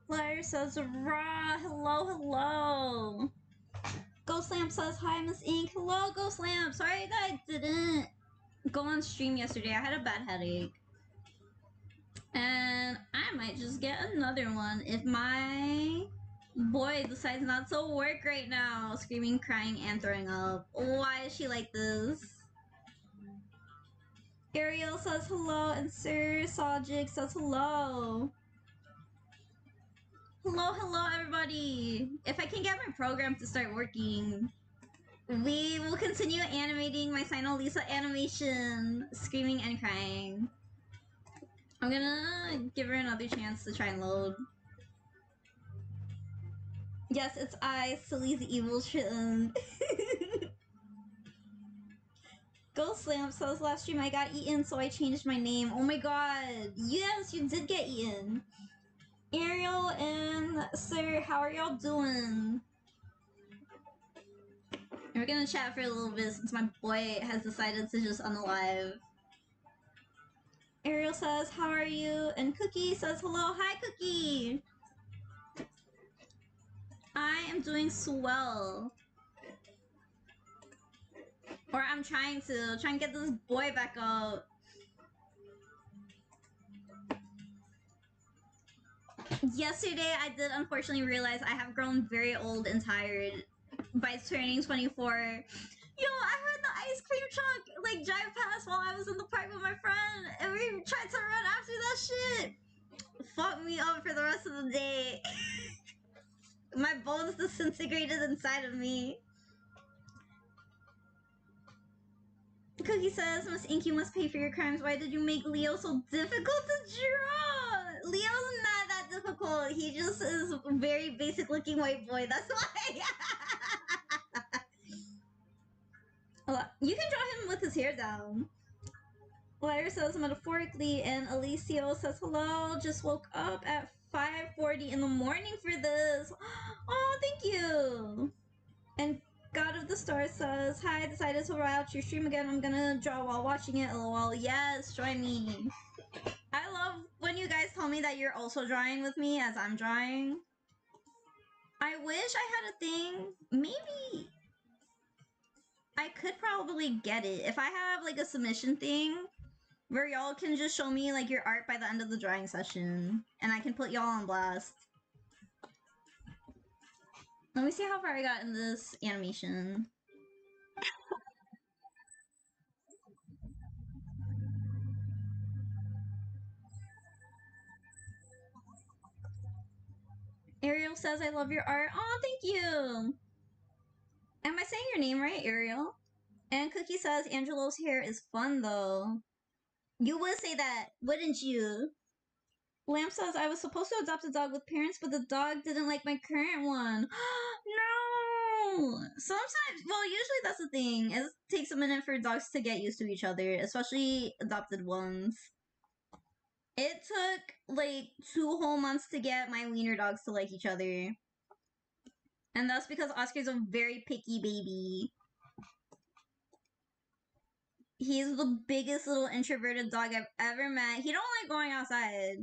Lyre says, "Raw, hello, hello." Ghost Lamp says, "Hi, Miss Ink." Hello, Ghost Lamp. Sorry that I didn't go on stream yesterday. I had a bad headache. And I might just get another one if my boy decides not to work right now. Screaming, crying, and throwing up. Why is she like this? Ariel says hello, and Sir Sajik says hello. Hello, hello, everybody. If I can get my program to start working, we will continue animating my Cyno Lisa animation, screaming and crying. I'm gonna give her another chance to try and load. Yes, it's I, Silly the Evil Kitten. Ghost Lamp says last stream I got eaten, so I changed my name. Oh my god. Yes, you did get eaten. Ariel and Sir, how are y'all doing? We're gonna chat for a little bit since my boy has decided to just unalive. Ariel says, how are you? And Cookie says hello. Hi, Cookie! I am doing swell. Or I'm trying to. Try and get this boy back up. Yesterday, I did unfortunately realize I have grown very old and tired by turning 24. Yo, I heard the ice cream truck like drive past while I was in the park with my friend, and we tried to run after that shit. Fucked me up for the rest of the day. My bones disintegrated inside of me. Cookie says, Miss Ink, you must pay for your crimes. Why did you make Leo so difficult to draw? Leo's not that difficult. He just is a very basic looking white boy. That's why. You can draw him with his hair down. Lyra says metaphorically, and Alicio says hello. Just woke up at 5:40 in the morning for this. Oh, thank you. And God of the Stars says, hi, I decided to watch your stream again. I'm gonna draw while watching it. LOL. Yes, join me. I love when you guys tell me that you're also drawing with me as I'm drawing. I wish I had a thing. Maybe I could probably get it. If I have like a submission thing where y'all can just show me like your art by the end of the drawing session and I can put y'all on blast. Let me see how far I got in this animation. Ariel says, I love your art. Oh, thank you. Am I saying your name right, Ariel? And Cookie says, Angelo's hair is fun, though. You would say that, wouldn't you? Lamp says, I was supposed to adopt a dog with parents, but the dog didn't like my current one. No! Sometimes, well, usually that's the thing. It takes a minute for dogs to get used to each other, especially adopted ones. It took, like, 2 whole months to get my wiener dogs to like each other. And that's because Oscar's a very picky baby. He's the biggest little introverted dog I've ever met. He don't like going outside.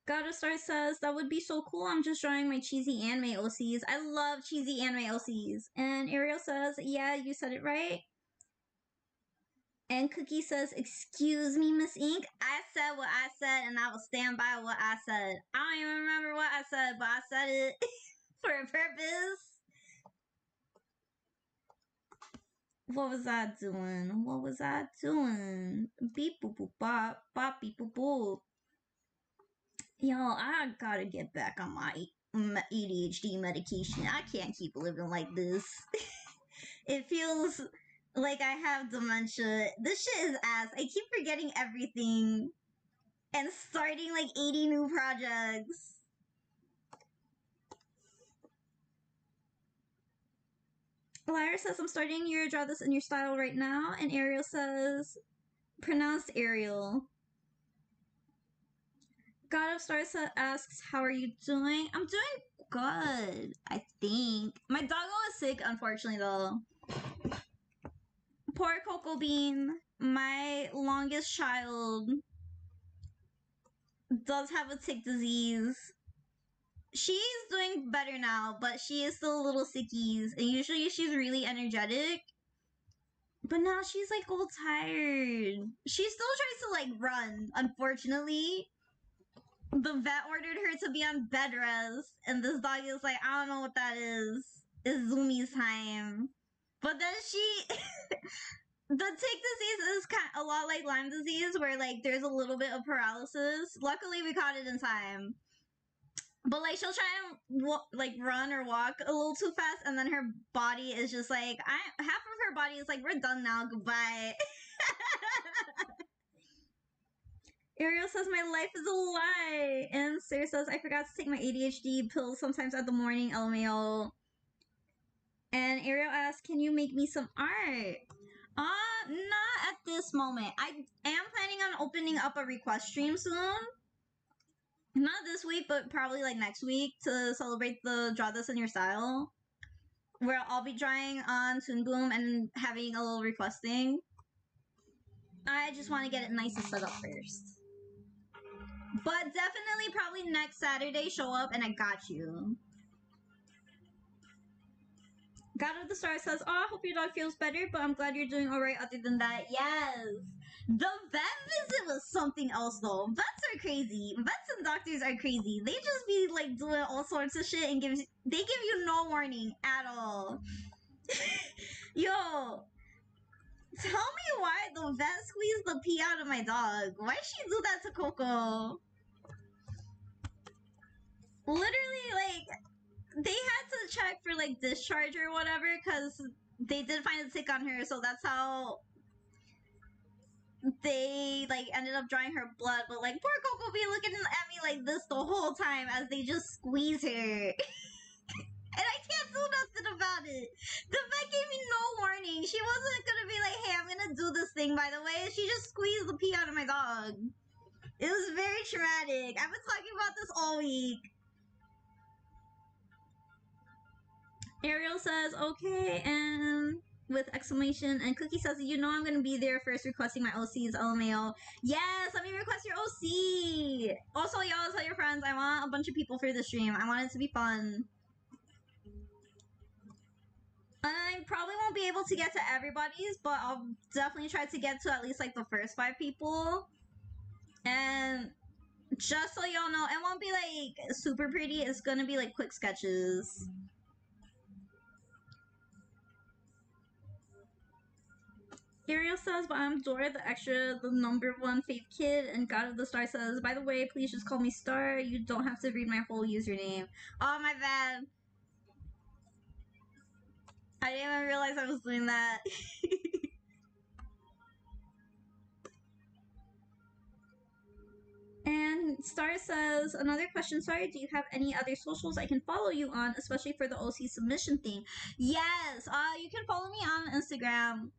God of Stars says, that would be so cool. I'm just drawing my cheesy anime OCs. I love cheesy anime OCs. And Ariel says, yeah, you said it right. And Cookie says, excuse me, Miss Ink. I said what I said, and I will stand by what I said. I don't even remember what I said, but I said it for a purpose. What was I doing? What was I doing? Beep boop boop bop, bop beep boop boop. Yo, I gotta get back on my ADHD medication. I can't keep living like this. It feels like I have dementia. This shit is ass. I keep forgetting everything and starting like 80 new projects. Lyra says, I'm starting your draw this in your style right now. And Ariel says, pronounced Ariel. God of Stars asks, how are you doing? I'm doing good, I think. My doggo is sick, unfortunately, though. Poor Cocoa Bean, my longest child. does have a tick disease. She's doing better now, but she is still a little sickies. And usually she's really energetic. But now she's like all tired. She still tries to like run, unfortunately. The vet ordered her to be on bed rest. And this dog is like, I don't know what that is. It's Zumi's time. But then she... The tick disease is kind of a lot like Lyme disease, where like there's a little bit of paralysis. Luckily, we caught it in time. But like she'll try and like run or walk a little too fast, and then her body is just like half of her body is like, we're done now, goodbye. Ariel says my life is a lie, and Sarah says I forgot to take my ADHD pills sometimes at the morning. LMAO. And Ariel asks, can you make me some art? Not at this moment. I am planning on opening up a request stream soon. Not this week, but probably like next week to celebrate the Draw This in Your Style. Where I'll be drawing on Toon Boom and having a little requesting. I just want to get it nice and set up first. But definitely probably next Saturday, show up and I got you. God of the Star says, oh, I hope your dog feels better, but I'm glad you're doing alright other than that. Yes. The vet visit was something else though. Vets are crazy. Vets and doctors are crazy. They just be like doing all sorts of shit and they give you no warning at all. Yo, tell me why the vet squeezed the pee out of my dog. Why'd she do that to Coco? Literally, like, they had to check for like discharge or whatever because they did find a tick on her, so that's how they like ended up drawing her blood. But like poor Coco be looking at me like this the whole time as they just squeeze her. And I can't do nothing about it. The vet gave me no warning. She wasn't gonna be like, hey, I'm gonna do this thing by the way. She just squeezed the pee out of my dog. It was very traumatic. I've been talking about this all week. Ariel says, okay, and with exclamation, and Cookie says, you know I'm gonna be there first requesting my OCs, LMAO. Yes, let me request your OC! Also, y'all, tell your friends, I want a bunch of people for the stream. I want it to be fun. I probably won't be able to get to everybody's, but I'll definitely try to get to at least like the first 5 people. And just so y'all know, it won't be like super pretty, it's gonna be like quick sketches. Ariel says, but I'm Dora, the number 1 fave kid, and God of the Star says, by the way, please just call me Star. You don't have to read my whole username. Oh, my bad. I didn't even realize I was doing that. And Star says, another question, sorry, do you have any other socials I can follow you on, especially for the OC submission thing? Yes, you can follow me on Instagram.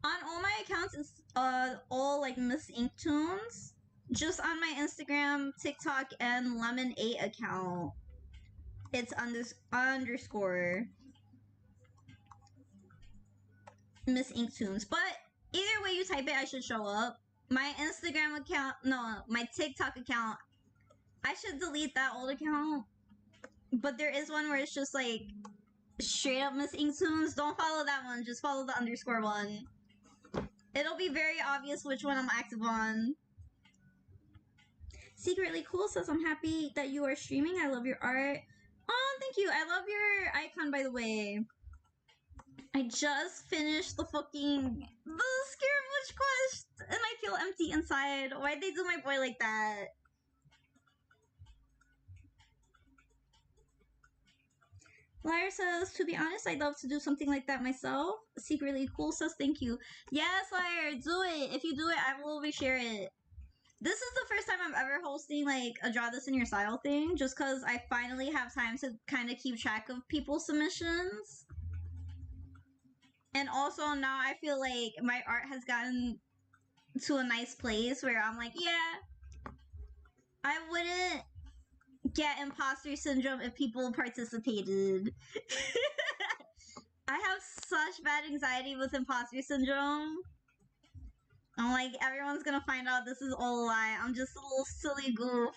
On all my accounts, it's all like Miss Inktoons. Just on my Instagram, TikTok, and Lemon8 account, it's underscore Miss Inktoons. But either way you type it, I should show up. My Instagram account, no, my TikTok account, I should delete that old account. But there is one where it's just like straight up Miss Inktoons. Don't follow that one, just follow the underscore one. It'll be very obvious which one I'm active on. Secretly Cool says, I'm happy that you are streaming. I love your art. Oh, thank you. I love your icon, by the way. I just finished the Scaramouche quest, and I feel empty inside. Why'd they do my boy like that? Liar says, to be honest, I'd love to do something like that myself. Secretly Cool says, thank you. Yes, Liar, do it. If you do it, I will reshare it. This is the first time I'm ever hosting like a Draw This in Your Style thing, just because I finally have time to kind of keep track of people's submissions. And also now I feel like my art has gotten to a nice place where I'm like, yeah, I wouldn't get imposter syndrome if people participated. I have such bad anxiety with imposter syndrome. I'm like, everyone's gonna find out this is all a lie. I'm just a little silly goof.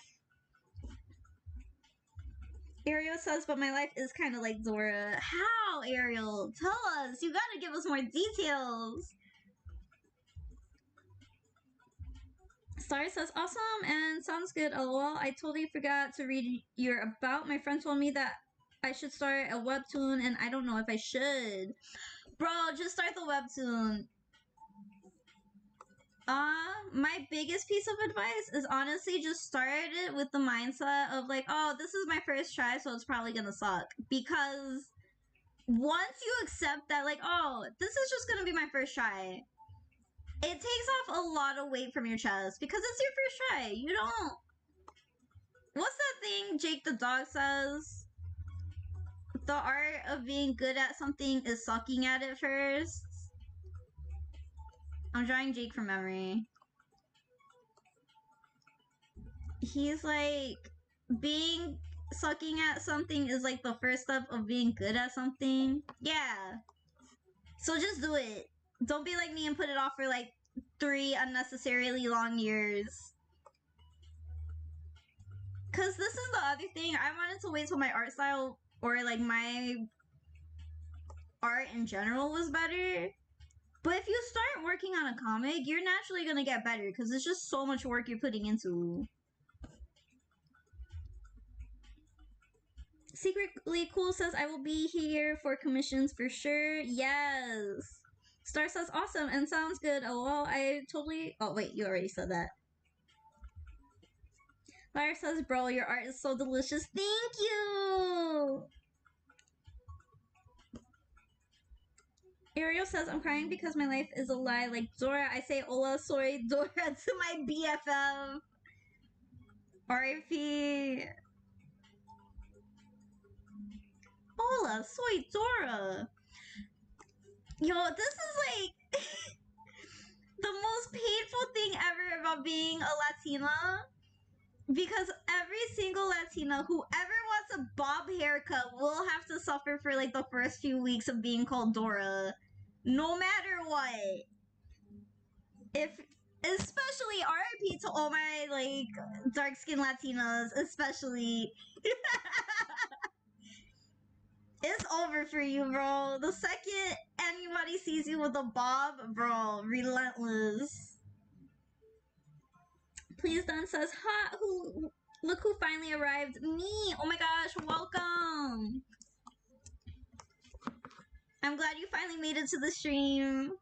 Ariel says, but my life is kind of like Dora. How, Ariel? Tell us. You gotta give us more details. Star says, awesome and sounds good. LOL. I totally forgot to read your about. My friend told me that I should start a webtoon and I don't know if I should. Bro, just start the webtoon. My biggest piece of advice is honestly just start it with the mindset of like, oh, this is my first try, so it's probably gonna suck. Because once you accept that, like, oh, this is just gonna be my first try, it takes off a lot of weight from your chest because it's your first try. You don't. What's that thing Jake the dog says? The art of being good at something is sucking at it first. I'm drawing Jake from memory. He's like, being sucking at something is like the first step of being good at something. Yeah. So just do it. Don't be like me and put it off for like 3 unnecessarily long years. Cause this is the other thing. I wanted to wait till my art style or like my art in general was better. But if you start working on a comic, you're naturally gonna get better because it's just so much work you're putting into. Secretly Cool says, I will be here for commissions for sure. Yes. Star says, awesome and sounds good. Oh, well, I totally... Oh, wait, you already said that. Lyra says, bro, your art is so delicious. Thank you! Ariel says, I'm crying because my life is a lie. Like Dora, I say, hola, soy Dora to my BFF. RIP. Hola, soy Dora. Yo, this is like the most painful thing ever about being a Latina. Because every single Latina who ever wants a bob haircut will have to suffer for like the first few weeks of being called Dora. No matter what. If especially RIP to all my like dark skinned Latinas, especially. It's over for you, bro. The second anybody sees you with a bob, bro, relentless. Please Don says, ha, who look who finally arrived. Me. Oh my gosh, welcome. I'm glad you finally made it to the stream.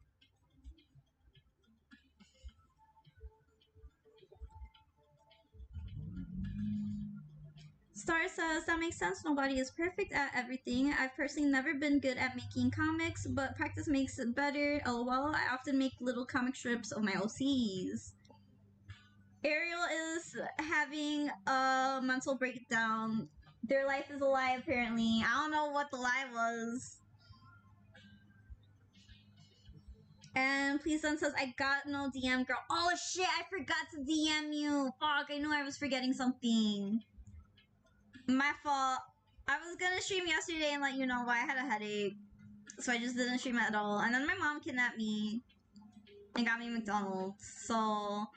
Star says, that makes sense. Nobody is perfect at everything. I've personally never been good at making comics, but practice makes it better. LOL, I often make little comic strips of my OCs. Ariel is having a mental breakdown. Their life is a lie, apparently. I don't know what the lie was. And Please Son says, I got no DM, girl. Oh shit, I forgot to DM you. Fuck, I knew I was forgetting something. My fault. I was gonna stream yesterday and let you know, but I had a headache. So I just didn't stream at all. And then my mom kidnapped me and got me McDonald's. So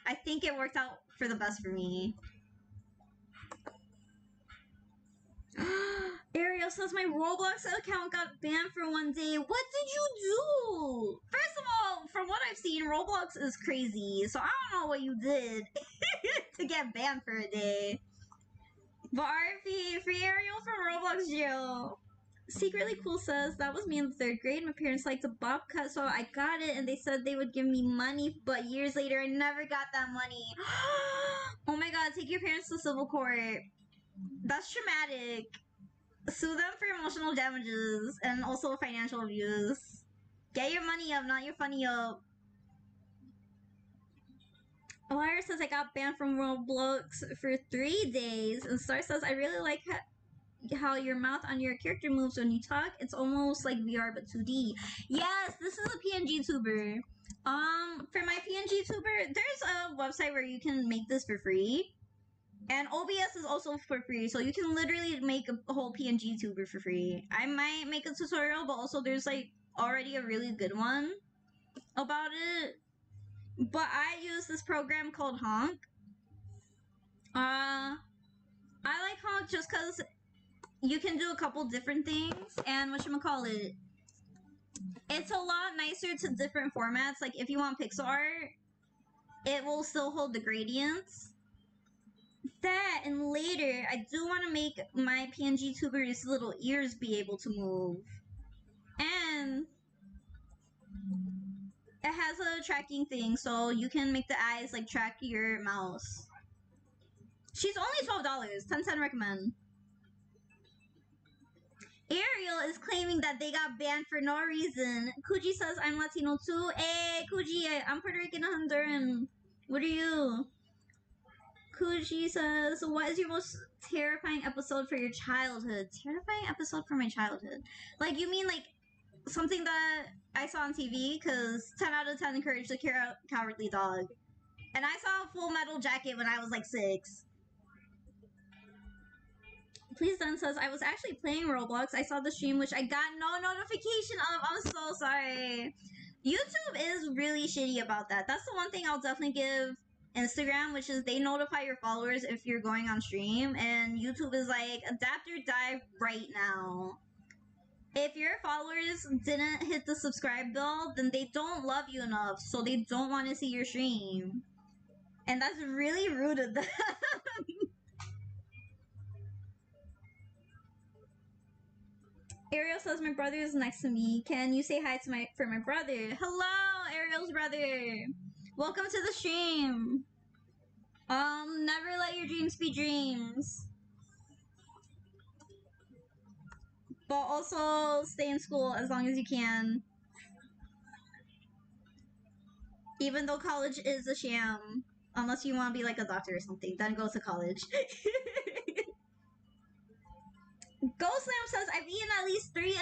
I think it worked out for the best for me. Ariel says my Roblox account got banned for one day. What did you do? First of all, from what I've seen, Roblox is crazy. So I don't know what you did to get banned for a day. But RP, free Ariel from Roblox jail. Secretly Cool says, that was me in the 3rd grade. My parents liked a bob cut, so I got it, and they said they would give me money, but years later, I never got that money. Oh my god, take your parents to civil court. That's traumatic. Sue them for emotional damages and also financial abuse. Get your money up, not your funny up. Lyra says I got banned from Roblox for 3 days, and Star says I really like how your mouth on your character moves when you talk. It's almost like VR but 2D. Yes, this is a PNGTUBER. For my PNGTUBER, there's a website where you can make this for free. And OBS is also for free, so you can literally make a whole PNGTUBER for free. I might make a tutorial, but also there's like already a really good one about it. but I use this program called Honk. I like Honk just because you can do a couple different things, and whatchamacallit, it's a lot nicer to different formats. Like, if you want pixel art, it will still hold the gradients. That, and later, I do want to make my PNGTUBER's little ears be able to move. And it has a tracking thing, so you can make the eyes, like, track your mouse. She's only $12. 10 recommend. Ariel is claiming that they got banned for no reason. Kuji says, I'm Latino too. Hey, Kuji, I'm Puerto Rican and Honduran. What are you? Kuji says, what is your most terrifying episode for your childhood? Terrifying episode for my childhood? Like, you mean, like, something that I saw on TV? Because 10 out of 10 encouraged the cowardly dog. And I saw a Full Metal Jacket when I was, like, 6. Please then says, I was actually playing Roblox. I saw the stream, which I got no notification of. I'm so sorry. YouTube is really shitty about that. That's the one thing I'll definitely give Instagram, which is they notify your followers if you're going on stream. And YouTube is like, adapt or die right now. If your followers didn't hit the subscribe bell, then they don't love you enough. So they don't want to see your stream. And that's really rude of them. Ariel says my brother is next to me. Can you say hi to my brother? Hello, Ariel's brother. Welcome to the stream. Never let your dreams be dreams. But also stay in school as long as you can. Even though college is a sham. Unless you want to be like a doctor or something, then go to college. Ghost Lamp says, I've eaten at least 3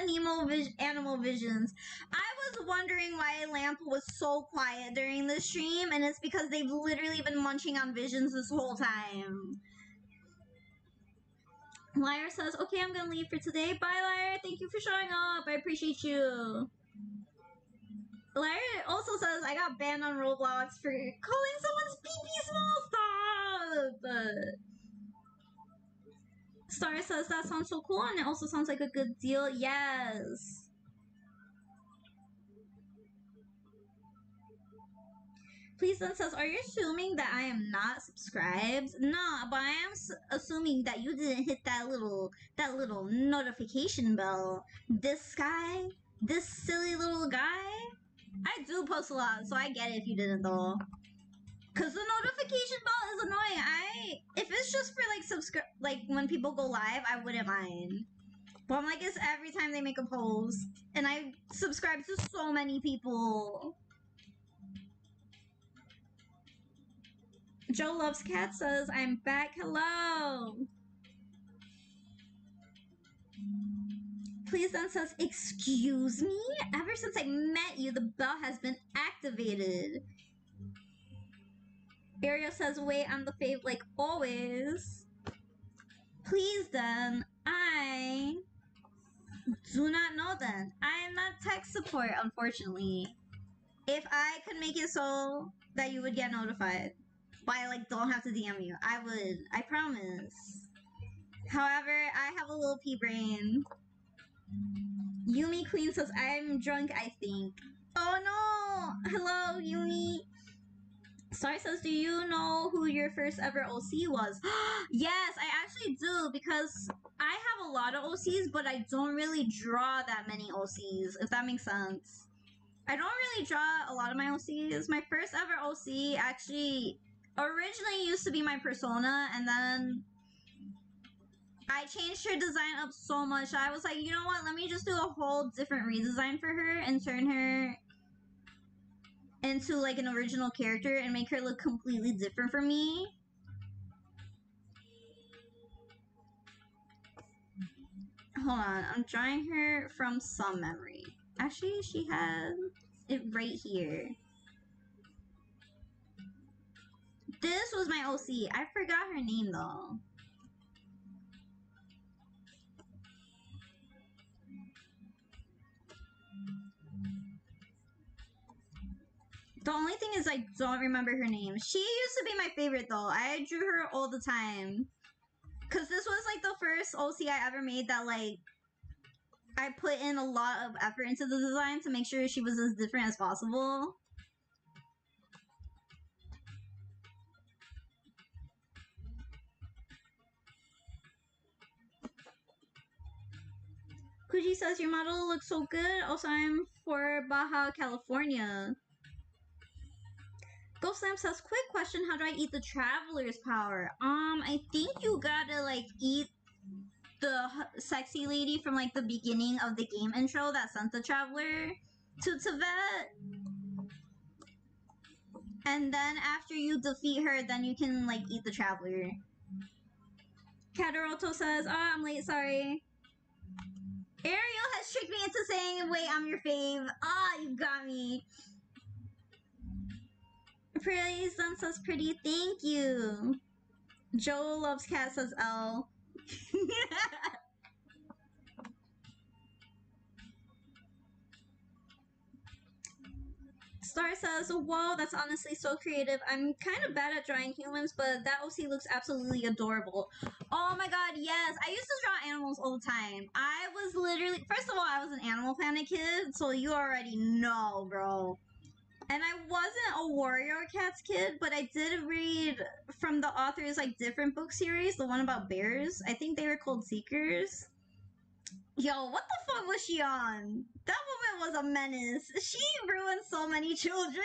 animal visions. I was wondering why Lamp was so quiet during the stream, and it's because they've literally been munching on visions this whole time. Liar says, okay, I'm gonna leave for today. Bye, Liar. Thank you for showing up. I appreciate you. Liar also says, I got banned on Roblox for calling someone's pee-pee small. Stop! Star says, that sounds so cool, and it also sounds like a good deal. Yes. Please then says, are you assuming that I am not subscribed? Nah, but I am assuming that you didn't hit that little notification bell. This guy? This silly little guy? I do post a lot, so I get it if you didn't though. Cause the notification bell is annoying. If it's just for like when people go live, I wouldn't mind. But I'm like, it's every time they make a post. And I subscribe to so many people. Joe Loves Cat says, I'm back. Hello. Please then says, excuse me? Ever since I met you, the bell has been activated. Ariel says, wait, I'm the fave like always. Please then, I do not know then. I am not tech support, unfortunately. If I could make it so that you would get notified, but I don't have to DM you, I would. I promise. However, I have a little pea brain. Yumi Queen says, I'm drunk, I think. Oh no! Hello, Yumi. Star says, do you know who your first ever OC was? Yes, I actually do, because I have a lot of OCs, but I don't really draw that many OCs, if that makes sense. I don't really draw a lot of my OCs. My first ever OC actually originally used to be my persona, and then I changed her design up so much. I was like, you know what? Let me just do a whole different redesign for her and turn her into like an original character and make her look completely different from me. Hold on, I'm drawing her from some memory. Actually, she had it right here. This was my OC. I forgot her name though. The only thing is I don't remember her name. She used to be my favorite though. I drew her all the time. Cause this was like the first OC I ever made that like I put in a lot of effort into the design to make sure she was as different as possible. Kuji says your model looks so good. Also, I'm for Baja California. Ghost Lamp says, quick question, how do I eat the Traveler's Power? I think you gotta like eat the sexy lady from like the beginning of the game intro that sent the Traveler to Tibet. And then after you defeat her, then you can like eat the Traveler. Kataroto says, oh, I'm late, sorry. Ariel has tricked me into saying, wait, I'm your fave. Ah, you got me. Praise Sun says pretty, thank you. Joe loves cat says L. Star says, whoa, that's honestly so creative. I'm kind of bad at drawing humans, but that OC looks absolutely adorable. Oh my god, yes. I used to draw animals all the time. I was literally, first of all, I was an Animal Planet kid, so you already know, bro. And I wasn't a Warrior Cats kid, but I did read from the author's like different book series, the one about bears. I think they were called Seekers. Yo, what the fuck was she on? That woman was a menace. She ruined so many children.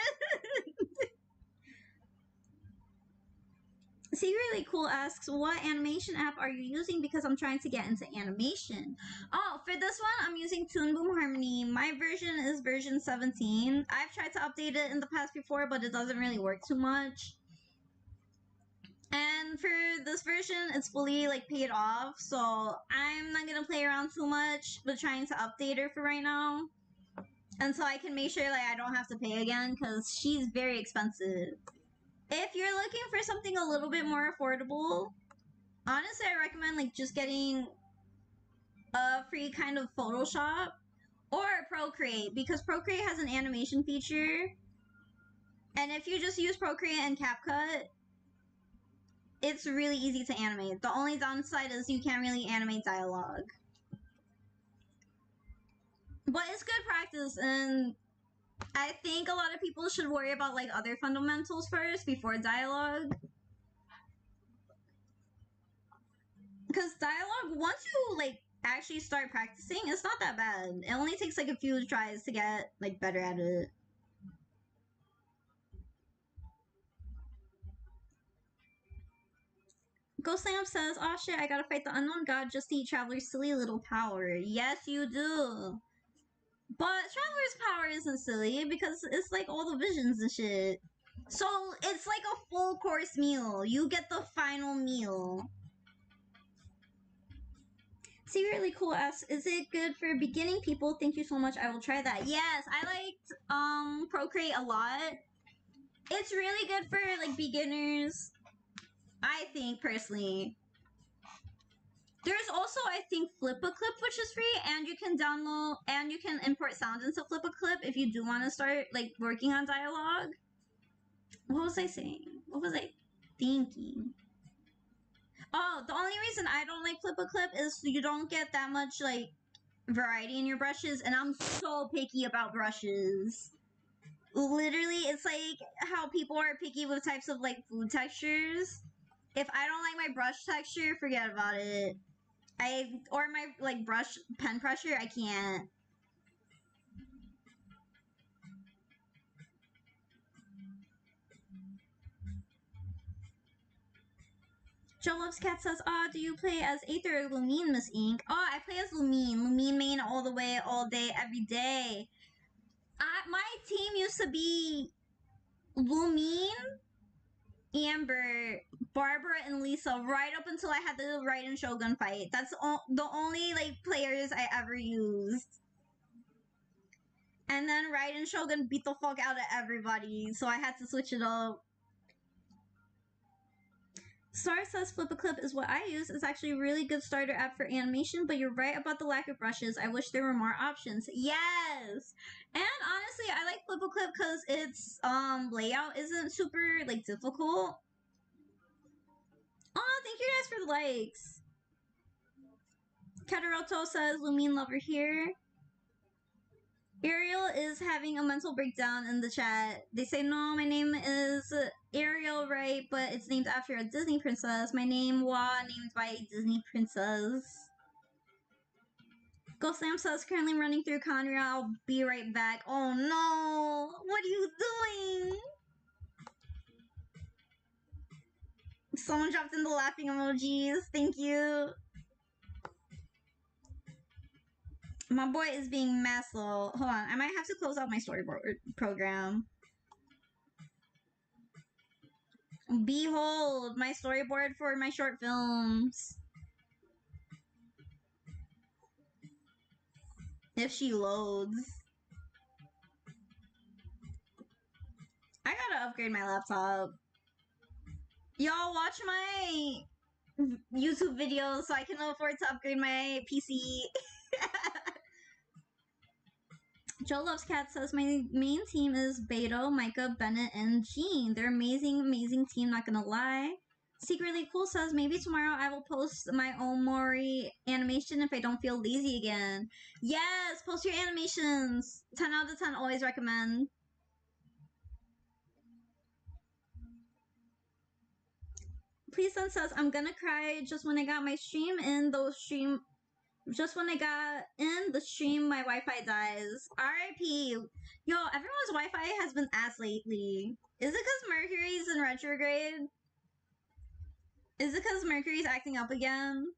Secretly Cool asks, what animation app are you using? Because I'm trying to get into animation. Oh, for this one, I'm using Toon Boom Harmony. My version is version 17. I've tried to update it in the past before, but it doesn't really work too much. And for this version, it's fully like paid off, so I'm not gonna play around too much with trying to update her for right now. Until I can make sure like I don't have to pay again, because she's very expensive. If you're looking for something a little bit more affordable, honestly, I recommend like just getting a free kind of Photoshop or Procreate, because Procreate has an animation feature. And if you just use Procreate and CapCut, it's really easy to animate. The only downside is you can't really animate dialogue. But it's good practice, and I think a lot of people should worry about like other fundamentals first before dialogue. Because dialogue, once you like actually start practicing, it's not that bad. It only takes like a few tries to get like better at it. Ghost Lamp says, oh shit, I gotta fight the unknown god just to eat Traveler's silly little power. Yes, you do. But Traveler's power isn't silly because it's like all the visions and shit. So it's like a full course meal. You get the final meal. Secretly Cool asks, is it good for beginning people? Thank you so much. I will try that. Yes, I liked Procreate a lot. It's really good for like beginners, I think, personally. There's also, I think, Flip a Clip, which is free, and you can download and you can import sounds into Flip a Clip if you do want to start like working on dialogue. What was I saying? What was I thinking? Oh, the only reason I don't like Flip a Clip is you don't get that much like variety in your brushes, and I'm so picky about brushes. Literally, it's like how people are picky with types of like food textures. If I don't like my brush texture, forget about it. Or my like brush pen pressure, I can't. Joe Loves Cat says, do you play as Aether or Lumine, Miss Ink? Oh, I play as Lumine. Lumine main all the way, all day, every day. My team used to be Lumine, Amber, Barbara, and Lisa right up until I had the Raiden Shogun fight. That's the only like players I ever used. And then Raiden Shogun beat the fuck out of everybody, so I had to switch it up. Star says Flip a Clip is what I use. It's actually a really good starter app for animation, but you're right about the lack of brushes. I wish there were more options. Yes! And honestly, I like Flip a Clip because its layout isn't super like difficult. Oh, thank you guys for the likes. Kataroto says Lumine Lover here. Ariel is having a mental breakdown in the chat. They say, no, my name is Ariel, right? But it's named after a Disney princess. My name, named by a Disney princess. Ghost Sam says, currently running through Conria. I'll be right back. Oh no! What are you doing? Someone dropped in the laughing emojis. Thank you. My boy is being mad slow. Hold on, I might have to close out my storyboard program. Behold, my storyboard for my short films. If she loads. I gotta upgrade my laptop. Y'all watch my YouTube videos so I can afford to upgrade my PC. Joe Loves Cat says, my main team is Beto, Micah, Bennett, and Jean. They're amazing, amazing team, not gonna lie. Secretly Cool says, maybe tomorrow I will post my own Mori animation if I don't feel lazy again. Yes, post your animations. 10 out of 10, always recommend. Please Then says, I'm gonna cry just when I got my stream in, just when I got in the stream, my Wi-Fi dies. RIP. Yo, everyone's Wi-Fi has been ass lately. Is it because Mercury's in retrograde? Is it because Mercury's acting up again?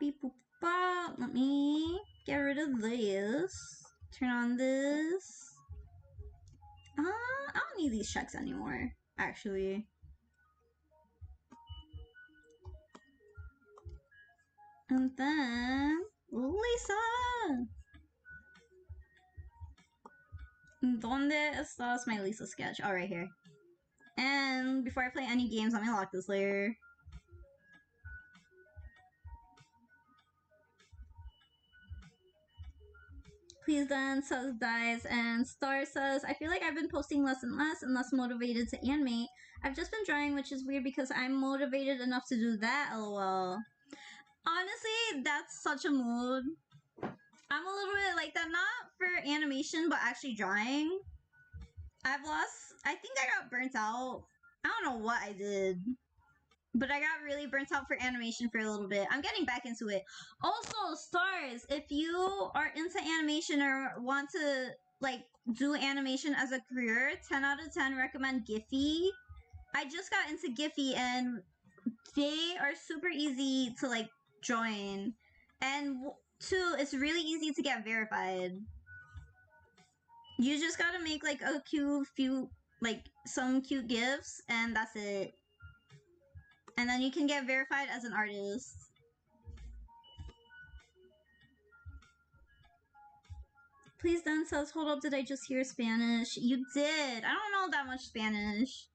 Beep boop bop. Let me get rid of this. Turn on this. I don't need these checks anymore, actually. And then Lisa. ¿Dónde estás my Lisa sketch? Oh, right here. And before I play any games, let me lock this layer. Please Then says dies, and Star says, I feel like I've been posting less and less motivated to animate. I've just been drawing, which is weird because I'm motivated enough to do that, lol. Honestly, that's such a mood. I'm a little bit like that, not for animation, but actually drawing. I think I got burnt out. I don't know what I did. But I got really burnt out for animation for a little bit. I'm getting back into it. Also, Stars, if you are into animation or want to like do animation as a career, 10 out of 10 recommend Giphy. I just got into Giphy and they are super easy to like join. And two, it's really easy to get verified. You just gotta make like a some cute gifs and that's it. And then you can get verified as an artist. Please Then says, hold up, did I just hear Spanish? You did. I don't know that much Spanish.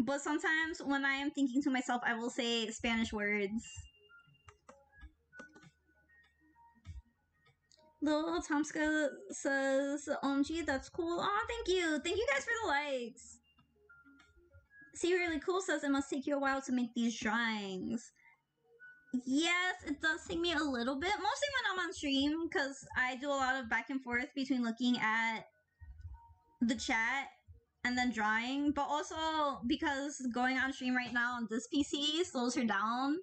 But sometimes when I am thinking to myself, I will say Spanish words. Lil Tomska says, OMG, that's cool. Aw, thank you. Thank you guys for the likes. See Really Cool says, it must take you a while to make these drawings. Yes, it does take me a little bit. Mostly when I'm on stream, because I do a lot of back and forth between looking at the chat and then drawing, but also because going on stream right now on this PC slows her down,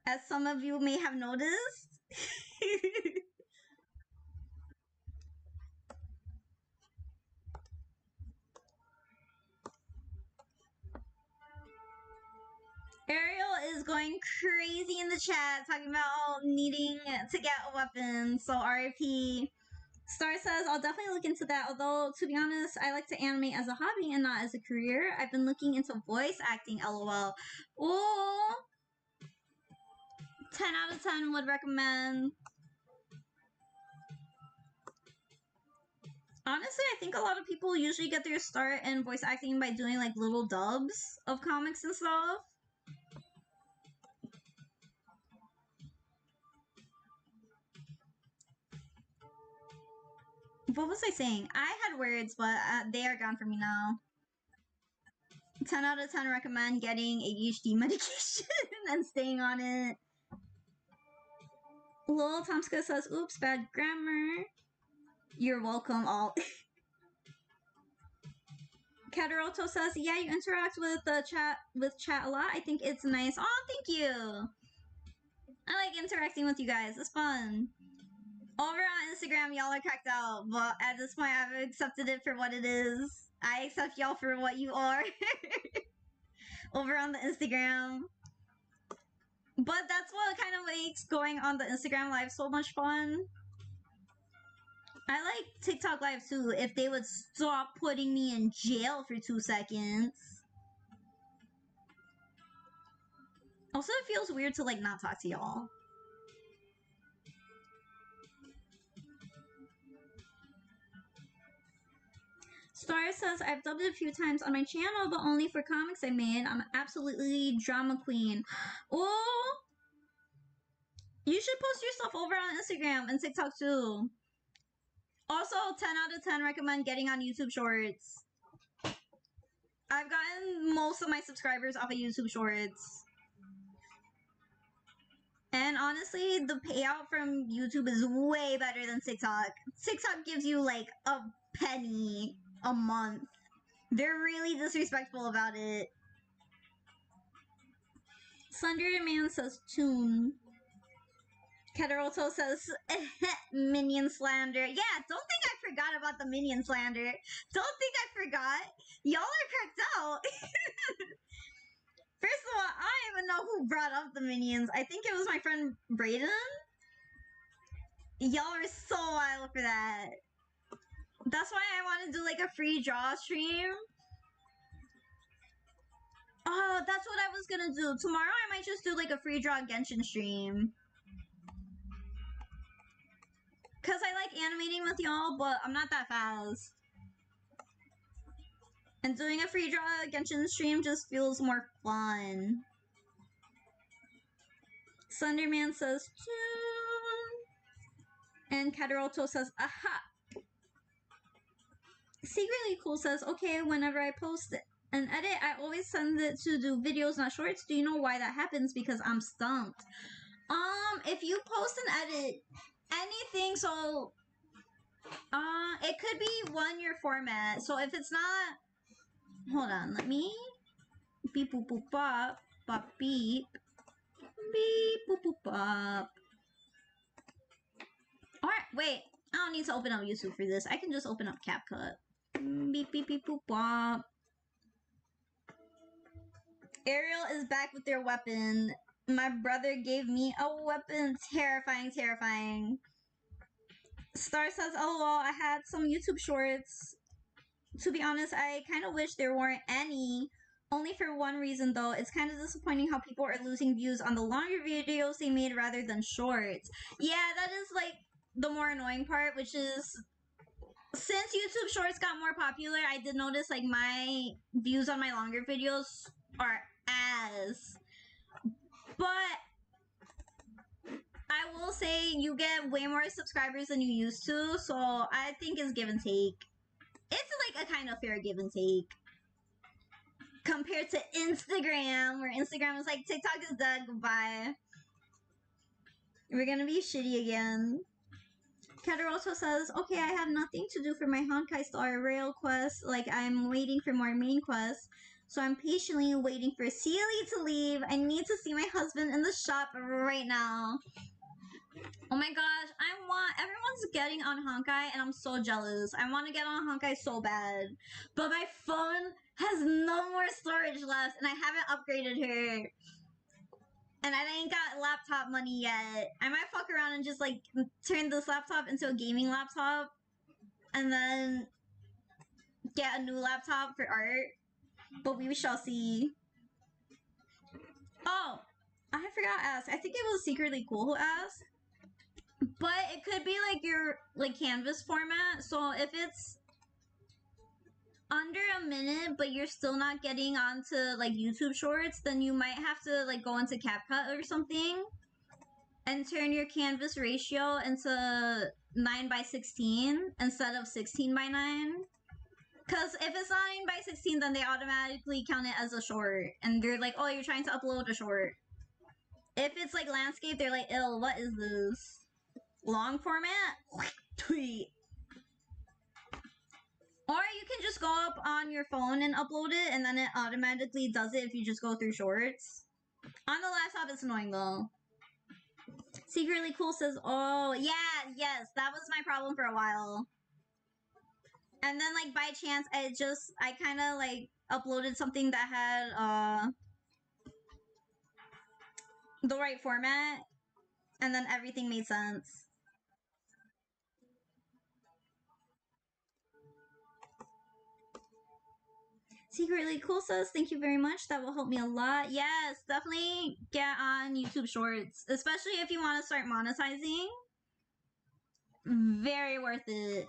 as some of you may have noticed. Ariel is going crazy in the chat talking about needing to get a weapon, so RIP. Star says, I'll definitely look into that. Although, to be honest, I like to animate as a hobby and not as a career. I've been looking into voice acting, lol. Ooh. 10 out of 10 would recommend. Honestly, I think a lot of people usually get their start in voice acting by doing like little dubs of comics and stuff. What was I saying? I had words, but they are gone from me now. 10 out of 10 recommend getting ADHD medication and staying on it. Lil Tomska says, oops, bad grammar. You're welcome, all. Kataroto says, yeah, you interact with the chat a lot. I think it's nice. Oh, thank you. I like interacting with you guys. It's fun. Over on Instagram, y'all are cracked out, but at this point, I've accepted it for what it is. I accept y'all for what you are. Over on the Instagram. But that's what kind of makes going on the Instagram live so much fun. I like TikTok live too, if they would stop putting me in jail for 2 seconds. Also, it feels weird to like not talk to y'all. Star says, I've dubbed it a few times on my channel, but only for comics I made. I'm absolutely drama queen. Oh, you should post your stuff over on Instagram and TikTok too. Also, 10 out of 10 recommend getting on YouTube Shorts. I've gotten most of my subscribers off of YouTube Shorts. And honestly, the payout from YouTube is way better than TikTok. TikTok gives you like a penny a month. They're really disrespectful about it. Slenderman says tune. Kataroto says minion slander. Yeah, don't think I forgot about the minion slander. Don't think I forgot. Y'all are cracked out. First of all, I don't even know who brought up the minions. I think it was my friend Brayden. Y'all are so wild for that. That's why I want to do like a free draw stream. Oh, that's what I was gonna do. Tomorrow I might just do like a free draw Genshin stream. Cause I like animating with y'all, but I'm not that fast. And doing a free draw Genshin stream just feels more fun. Slenderman says tune. And Kataroto says aha. Secretly Cool says, okay, whenever I post an edit, I always send it to do videos, not shorts. Do you know why that happens? Because I'm stumped. If you post an edit, anything, so it could be your format. So if it's not, hold on, let me beep boop boop bop bop beep beep boop boop bop. Alright, wait, I don't need to open up YouTube for this. I can just open up CapCut. Beep beep beep boop bop. Ariel is back with their weapon. My brother gave me a weapon. Terrifying, terrifying. Star says, oh, well, I had some YouTube shorts. To be honest, I kind of wish there weren't any. Only for one reason, though. It's kind of disappointing how people are losing views on the longer videos they made rather than shorts. Yeah, that is, like, the more annoying part, which is... Since YouTube Shorts got more popular, I did notice, like, my views on my longer videos are ass. But I will say you get way more subscribers than you used to, so I think it's give and take. It's like a kind of fair give and take. Compared to Instagram, where Instagram is like, TikTok is dead, goodbye. We're gonna be shitty again. Kataroto says, okay, I have nothing to do for my Honkai Star Rail quest. Like, I'm waiting for more main quests. So I'm patiently waiting for Sealy to leave. I need to see my husband in the shop right now. Oh my gosh, everyone's getting on Honkai and I'm so jealous. I want to get on Honkai so bad. But my phone has no more storage left and I haven't upgraded her. And I ain't got laptop money yet. I might fuck around and just like turn this laptop into a gaming laptop and then get a new laptop for art. But we shall see. Oh, I forgot to ask. I think it was Secretly Cool who asked. But it could be like your like canvas format. So if it's under a minute but you're still not getting onto like YouTube shorts, then you might have to like go into CapCut or something and turn your canvas ratio into 9:16 instead of 16:9. Because if it's 9:16, then they automatically count it as a short and they're like, oh, you're trying to upload a short. If it's like landscape, they're like, ew, what is this? Long format? Tweet. Or you can just go up on your phone and upload it, and then it automatically does it if you just go through shorts. On the laptop, it's annoying though. Secretly Cool says, oh, yeah, yes, that was my problem for a while. And then, like, by chance, I kind of, like, uploaded something that had, the right format, and then everything made sense. Secretly Cool says, thank you very much. That will help me a lot. Yes, definitely get on YouTube Shorts, especially if you want to start monetizing. Very worth it.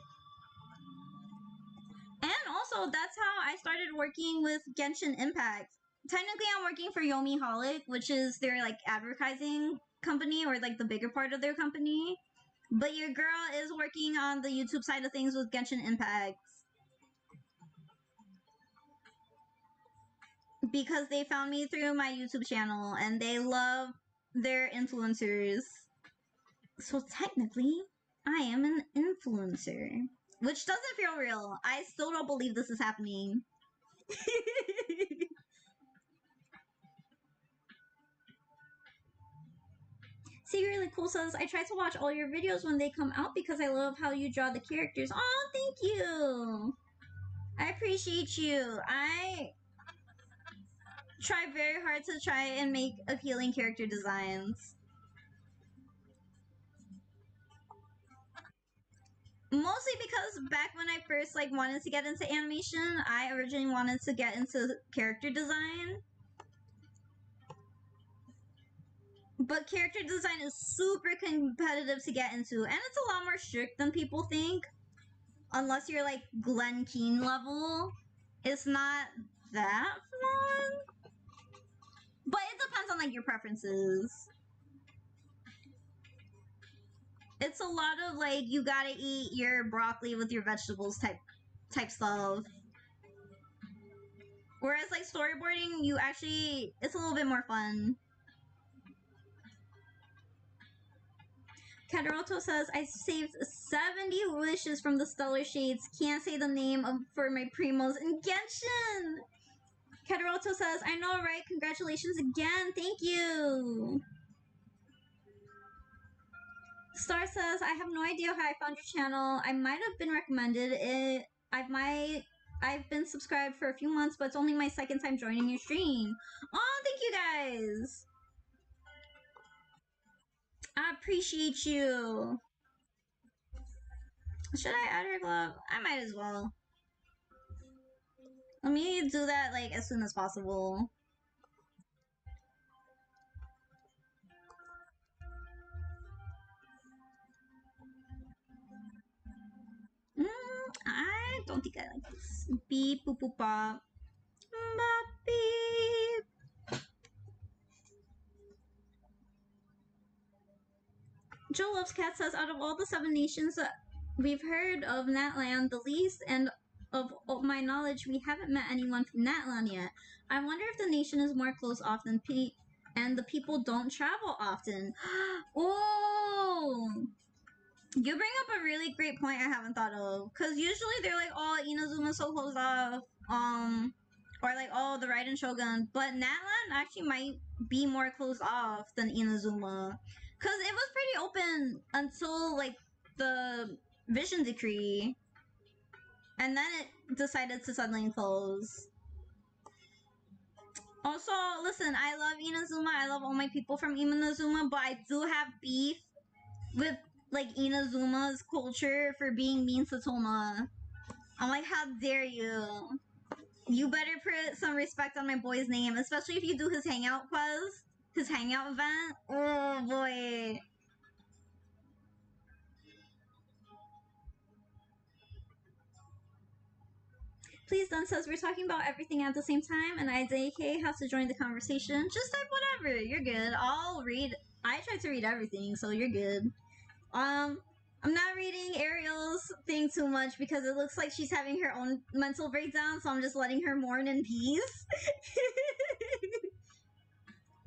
And also, that's how I started working with Genshin Impact. Technically, I'm working for Yomi Holic, which is their like advertising company or like the bigger part of their company. But your girl is working on the YouTube side of things with Genshin Impact. Because they found me through my YouTube channel and they love their influencers. So technically, I am an influencer. Which doesn't feel real. I still don't believe this is happening. Secretly Cool says, I try to watch all your videos when they come out because I love how you draw the characters. Oh, thank you. I appreciate you. I try very hard to try and make appealing character designs. Mostly because back when I first like wanted to get into animation, I originally wanted to get into character design. But character design is super competitive to get into, and it's a lot more strict than people think. Unless you're like Glen Keane level, it's not that fun. But it depends on like your preferences. It's a lot of like you gotta eat your broccoli with your vegetables type stuff. Whereas like storyboarding, it's a little bit more fun. Kadaroto says, I saved 70 wishes from the Stellar Shades. Can't say the name for my primos in Genshin. Kadaroto says, I know, right? Congratulations again. Thank you. Star says, I have no idea how I found your channel. I might have been recommended it. I've been subscribed for a few months, but it's only my second time joining your stream. Oh, thank you guys. I appreciate you. Should I add her glove? I might as well. Let me do that like as soon as possible. I don't think I like this. Beep boop boop bop. Bop beep. Joe Loves Cat says, out of all the 7 nations that we've heard of Natland, the least, and of my knowledge, we haven't met anyone from Natland yet. I wonder if the nation is more closed off than and the people don't travel often. Oh! You bring up a really great point I haven't thought of. Because usually they're like, oh, Inazuma's so closed off. Or like, oh, the Raiden Shogun. But Natland actually might be more closed off than Inazuma. Because it was pretty open until like the Vision Decree. And then it decided to suddenly close. Also, listen, I love Inazuma. I love all my people from Inazuma, but I do have beef with like Inazuma's culture for being mean to Toma. I'm like, how dare you? You better put some respect on my boy's name, especially if you do his hangout quest, his hangout event. Oh boy. Please don't says we're talking about everything at the same time, and IJK has to join the conversation. Just type whatever. You're good. I'll read. I try to read everything, so you're good. I'm not reading Ariel's thing too much because it looks like she's having her own mental breakdown, so I'm just letting her mourn in peace.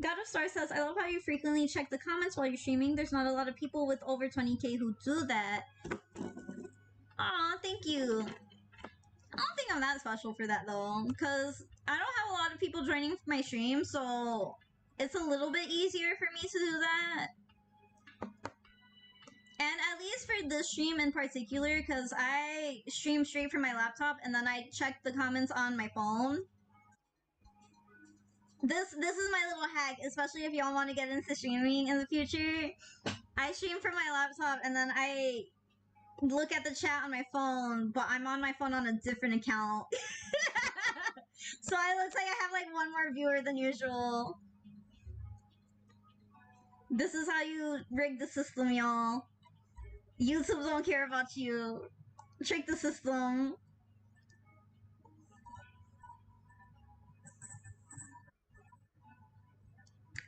God of Star says, I love how you frequently check the comments while you're streaming. There's not a lot of people with over 20k who do that. Aw, thank you. I don't think I'm that special for that though, because I don't have a lot of people joining my stream, so it's a little bit easier for me to do that. And at least for this stream in particular, because I stream straight from my laptop and then I check the comments on my phone. This is my little hack, especially if y'all want to get into streaming in the future. I stream from my laptop and then I look at the chat on my phone, but I'm on my phone on a different account. So it looks like I have like one more viewer than usual. This is how you rig the system, y'all. YouTube don't care about you. Trick the system.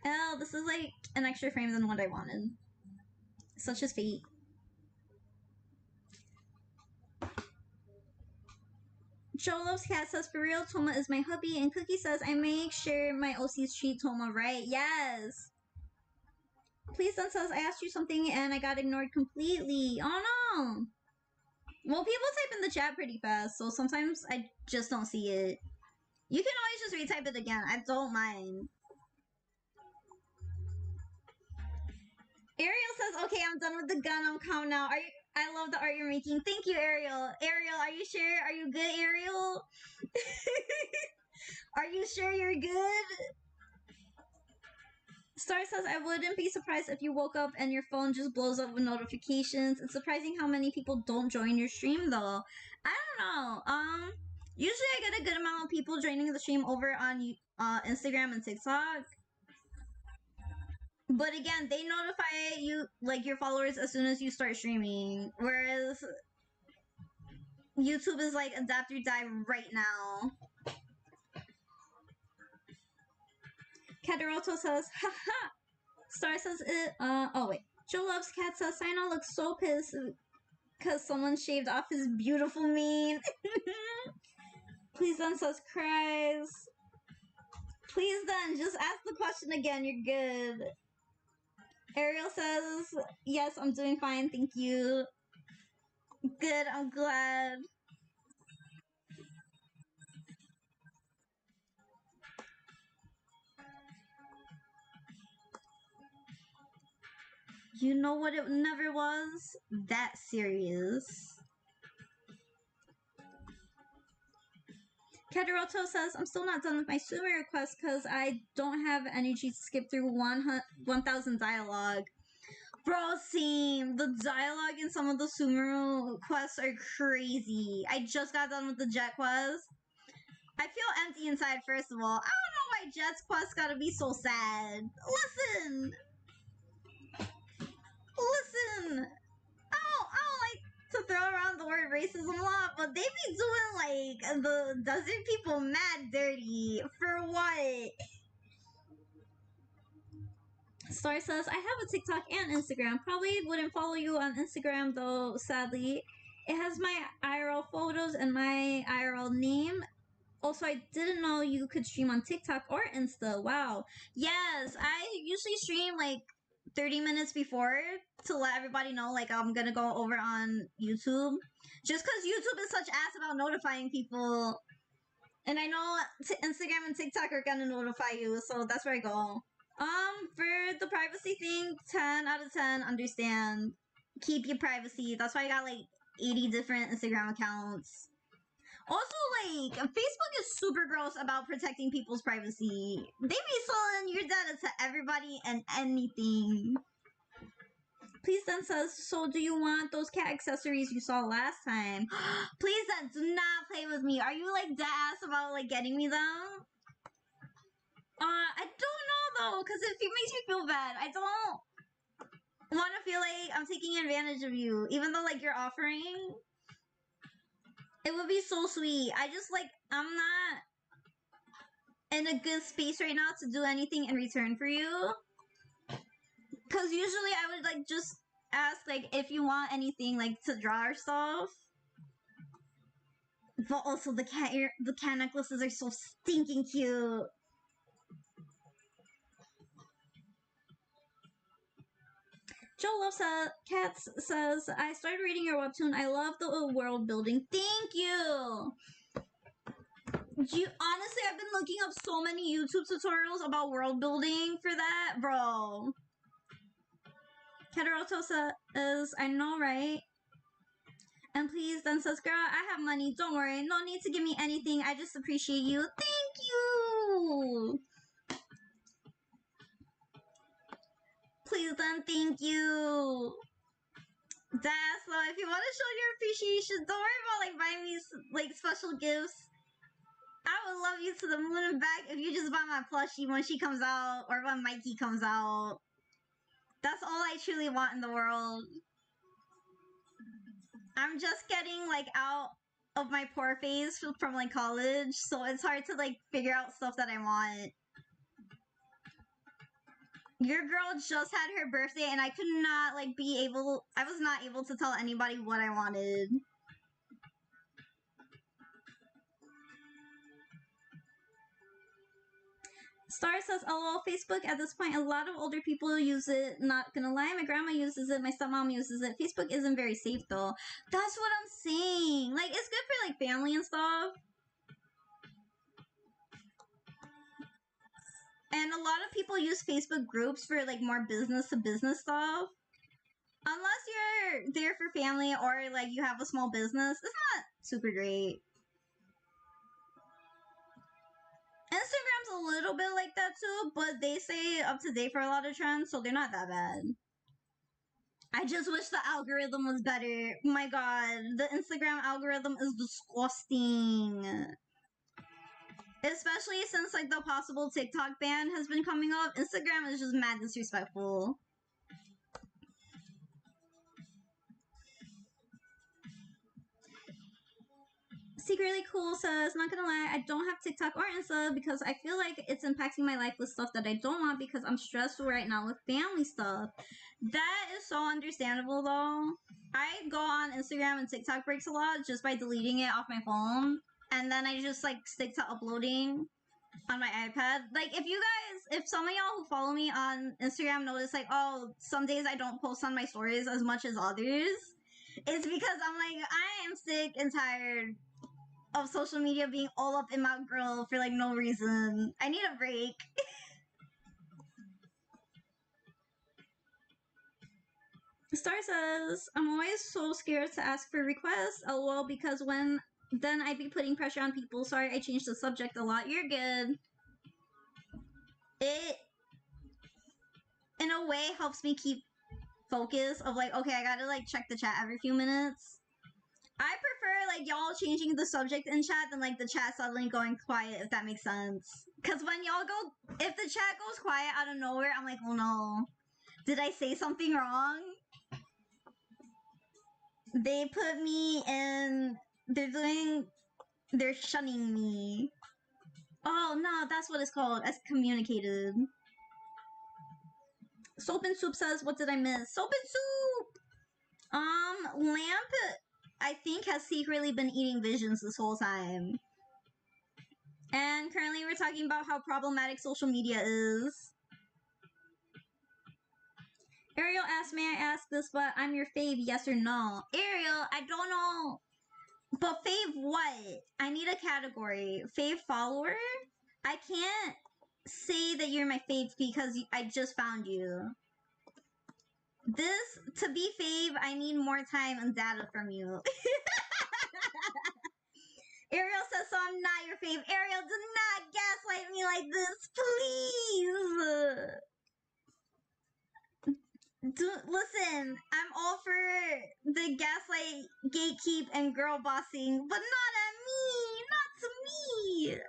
Oh, this is like an extra frame than what I wanted. Such is fate. Joe Loves Cat says, for real, Toma is my hubby. And Cookie says, I make sure my OCs treat Toma right. Yes. Please Don't says, I asked you something and I got ignored completely. Oh no. Well, people type in the chat pretty fast, so sometimes I just don't see it. You can always just retype it again. I don't mind. Ariel says, okay, I'm done with the gun. I'm calm now. I love the art you're making. Thank you, Ariel. Ariel, are you sure? Are you good, Ariel? Are you sure you're good? Star says, I wouldn't be surprised if you woke up and your phone just blows up with notifications. It's surprising how many people don't join your stream, though. I don't know. Usually I get a good amount of people joining the stream over on Instagram and TikTok. But again, they notify you, like, your followers as soon as you start streaming. Whereas YouTube is like, adapt or die right now. Kataroto says, haha. Star says it. Oh wait. Joe Loves Cat says, Cyno looks so pissed because someone shaved off his beautiful mane. Please then says, cries. Please then, just ask the question again. You're good. Ariel says, yes, I'm doing fine. Thank you. Good, I'm glad. You know what it never was? That serious. Kataroto says, I'm still not done with my sumo request because I don't have energy to skip through 1,000 dialogue. Bro, same. The dialogue in some of the sumo quests are crazy. I just got done with the Jet quest. I feel empty inside, first of all. I don't know why Jet's quest gotta be so sad. Listen! Listen! I don't like to throw around the word racism a lot, but they be doing like the desert people mad dirty. For what? Star says, I have a TikTok and Instagram. Probably wouldn't follow you on Instagram though, sadly. It has my IRL photos and my IRL name. Also, I didn't know you could stream on TikTok or Insta. Wow. Yes, I usually stream like 30 minutes before to let everybody know like I'm gonna go over on YouTube. Just because YouTube is such ass about notifying people. And I know Instagram and TikTok are gonna notify you, so that's where I go. For the privacy thing, 10 out of 10, understand. Keep your privacy. That's why I got like 80 different Instagram accounts. Also, like, Facebook is super gross about protecting people's privacy. They be selling your data to everybody and anything. Please then says, so do you want those cat accessories you saw last time? Please then, do not play with me. Are you, like, dead ass about, like, getting me them? I don't know, though, because it makes me feel bad. I don't want to feel like I'm taking advantage of you, even though, like, you're offering. It would be so sweet. I just, like, I'm not in a good space right now to do anything in return for you. Because usually I would, like, just ask, like, if you want anything, like, to draw or stuff. But also, the cat necklaces are so stinking cute. Joe Loves Cats says, I started reading your webtoon. I love the world building. Thank you! Honestly, I've been looking up so many YouTube tutorials about world building for that, bro. Kataroto says, I know, right? And please then says, girl, I have money. Don't worry. No need to give me anything. I just appreciate you. Thank you! Please then, thank you. That's so if you want to show your appreciation, don't worry about like buying me like special gifts. I would love you to the moon and back if you just buy my plushie when she comes out or when Mikey comes out. That's all I truly want in the world. I'm just getting like out of my poor phase from like college, so it's hard to like figure out stuff that I want. Your girl just had her birthday and I could not like I was not able to tell anybody what I wanted. Star says, LOL, Facebook at this point, a lot of older people use it. Not gonna lie, my grandma uses it, my stepmom uses it. Facebook isn't very safe though. That's what I'm saying. Like, it's good for like family and stuff. And a lot of people use Facebook groups for like more business to business stuff. Unless you're there for family or like you have a small business, it's not super great. Instagram's a little bit like that too, but they say up to date for a lot of trends, so they're not that bad. I just wish the algorithm was better. Oh my god, the Instagram algorithm is disgusting. Especially since like the possible TikTok ban has been coming up, Instagram is just mad disrespectful. Secretly Cool says, not gonna lie, I don't have TikTok or Insta because I feel like it's impacting my life with stuff that I don't want because I'm stressful right now with family stuff. That is so understandable though. I go on Instagram and TikTok breaks a lot just by deleting it off my phone. And then I just like stick to uploading on my iPad. Like if some of y'all who follow me on Instagram notice like, oh, some days I don't post on my stories as much as others, it's because I'm like, I am sick and tired of social media being all up in my grill for like no reason. I need a break. Star says, I'm always so scared to ask for requests. LOL, because then I'd be putting pressure on people. Sorry, I changed the subject a lot. You're good. It, in a way, helps me keep focus of like, okay, I gotta like check the chat every few minutes. I prefer like y'all changing the subject in chat than like the chat suddenly going quiet, if that makes sense. Because when y'all if the chat goes quiet out of nowhere, I'm like, oh no. Did I say something wrong? They put me in. They're shunning me. Oh no, that's what it's called. Excommunicated. Soap and Soup says, what did I miss? Soap and Soup! Lamp, I think, has secretly been eating visions this whole time. And currently we're talking about how problematic social media is. Ariel asked, may I ask this, but I'm your fave, yes or no? Ariel, I don't know. But fave what? I need a category. Fave follower? I can't say that you're my fave because I just found you. To be fave, I need more time and data from you. Ariel says, so I'm not your fave. Ariel, do not gaslight me like this, please. Listen, I'm all for the gaslight, gatekeep, and girl bossing, but not at me! Not to me!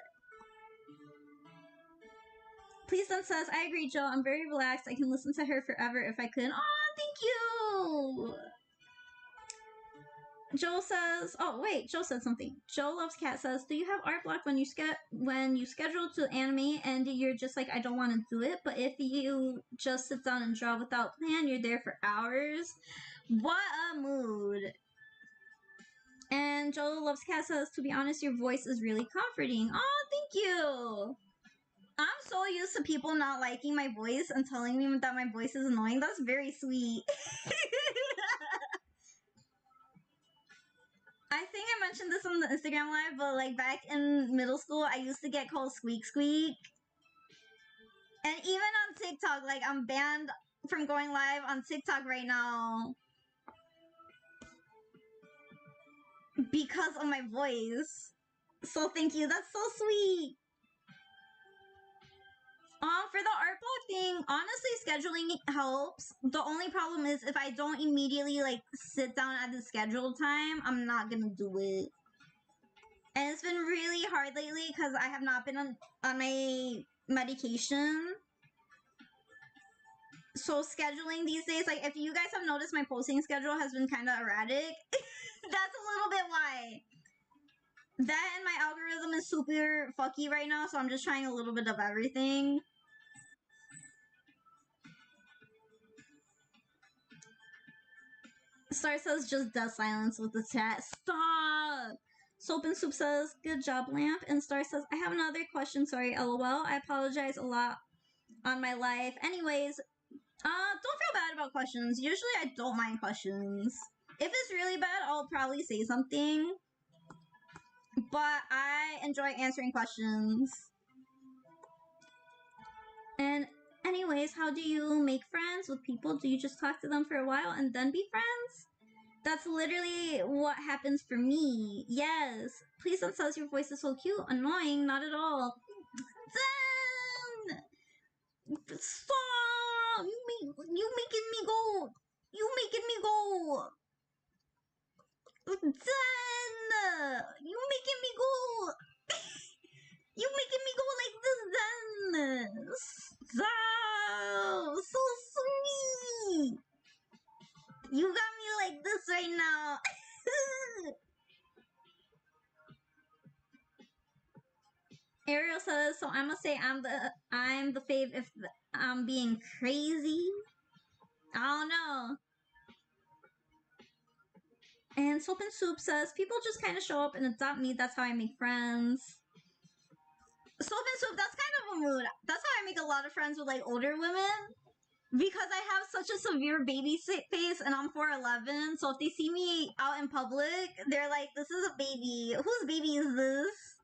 Please don't says, I agree, Joe. I'm very relaxed. I can listen to her forever if I could. Oh, thank you! Joel says, oh wait, Joe said something. Joe Loves Cat says, do you have art block when you schedule to animate and you're just like, I don't want to do it, but if you just sit down and draw without plan, you're there for hours? What a mood. And Joel Loves Cat says, to be honest, your voice is really comforting. Oh, thank you. I'm so used to people not liking my voice and telling me that my voice is annoying. That's very sweet. I think I mentioned this on the Instagram live, but like back in middle school, I used to get called Squeak Squeak. And even on TikTok, like I'm banned from going live on TikTok right now because of my voice. So thank you. That's so sweet. For the art block thing, honestly, scheduling helps. The only problem is if I don't immediately like sit down at the scheduled time, I'm not gonna do it. And it's been really hard lately because I have not been on my medication. So scheduling these days, like if you guys have noticed, my posting schedule has been kind of erratic. That's a little bit why. That and my algorithm is super fucky right now, so I'm just trying a little bit of everything. Star says just death silence with the chat. Stop! Soap and Soup says, good job, Lamp. And Star says, I have another question. Sorry, LOL. I apologize a lot on my life. Anyways, don't feel bad about questions. Usually I don't mind questions. If it's really bad, I'll probably say something. But I enjoy answering questions. And anyways, how do you make friends with people? Do you just talk to them for a while and then be friends? That's literally what happens for me. Yes. Please don't tell us your voice is so cute. Annoying, not at all. Then stop! You making me go. You making me go. Then you making me go. You making me go like this, then. Stop! So sweet. You got me like this right now. Ariel says, so I'm gonna say I'm the fave if I'm being crazy. I don't know. And Soap and Soup says, people just kind of show up and adopt me. That's how I make friends. Soap and Soup, that's kind of a mood. That's how I make a lot of friends with like older women. Because I have such a severe baby face and I'm 4'11", so if they see me out in public, they're like, this is a baby. Whose baby is this?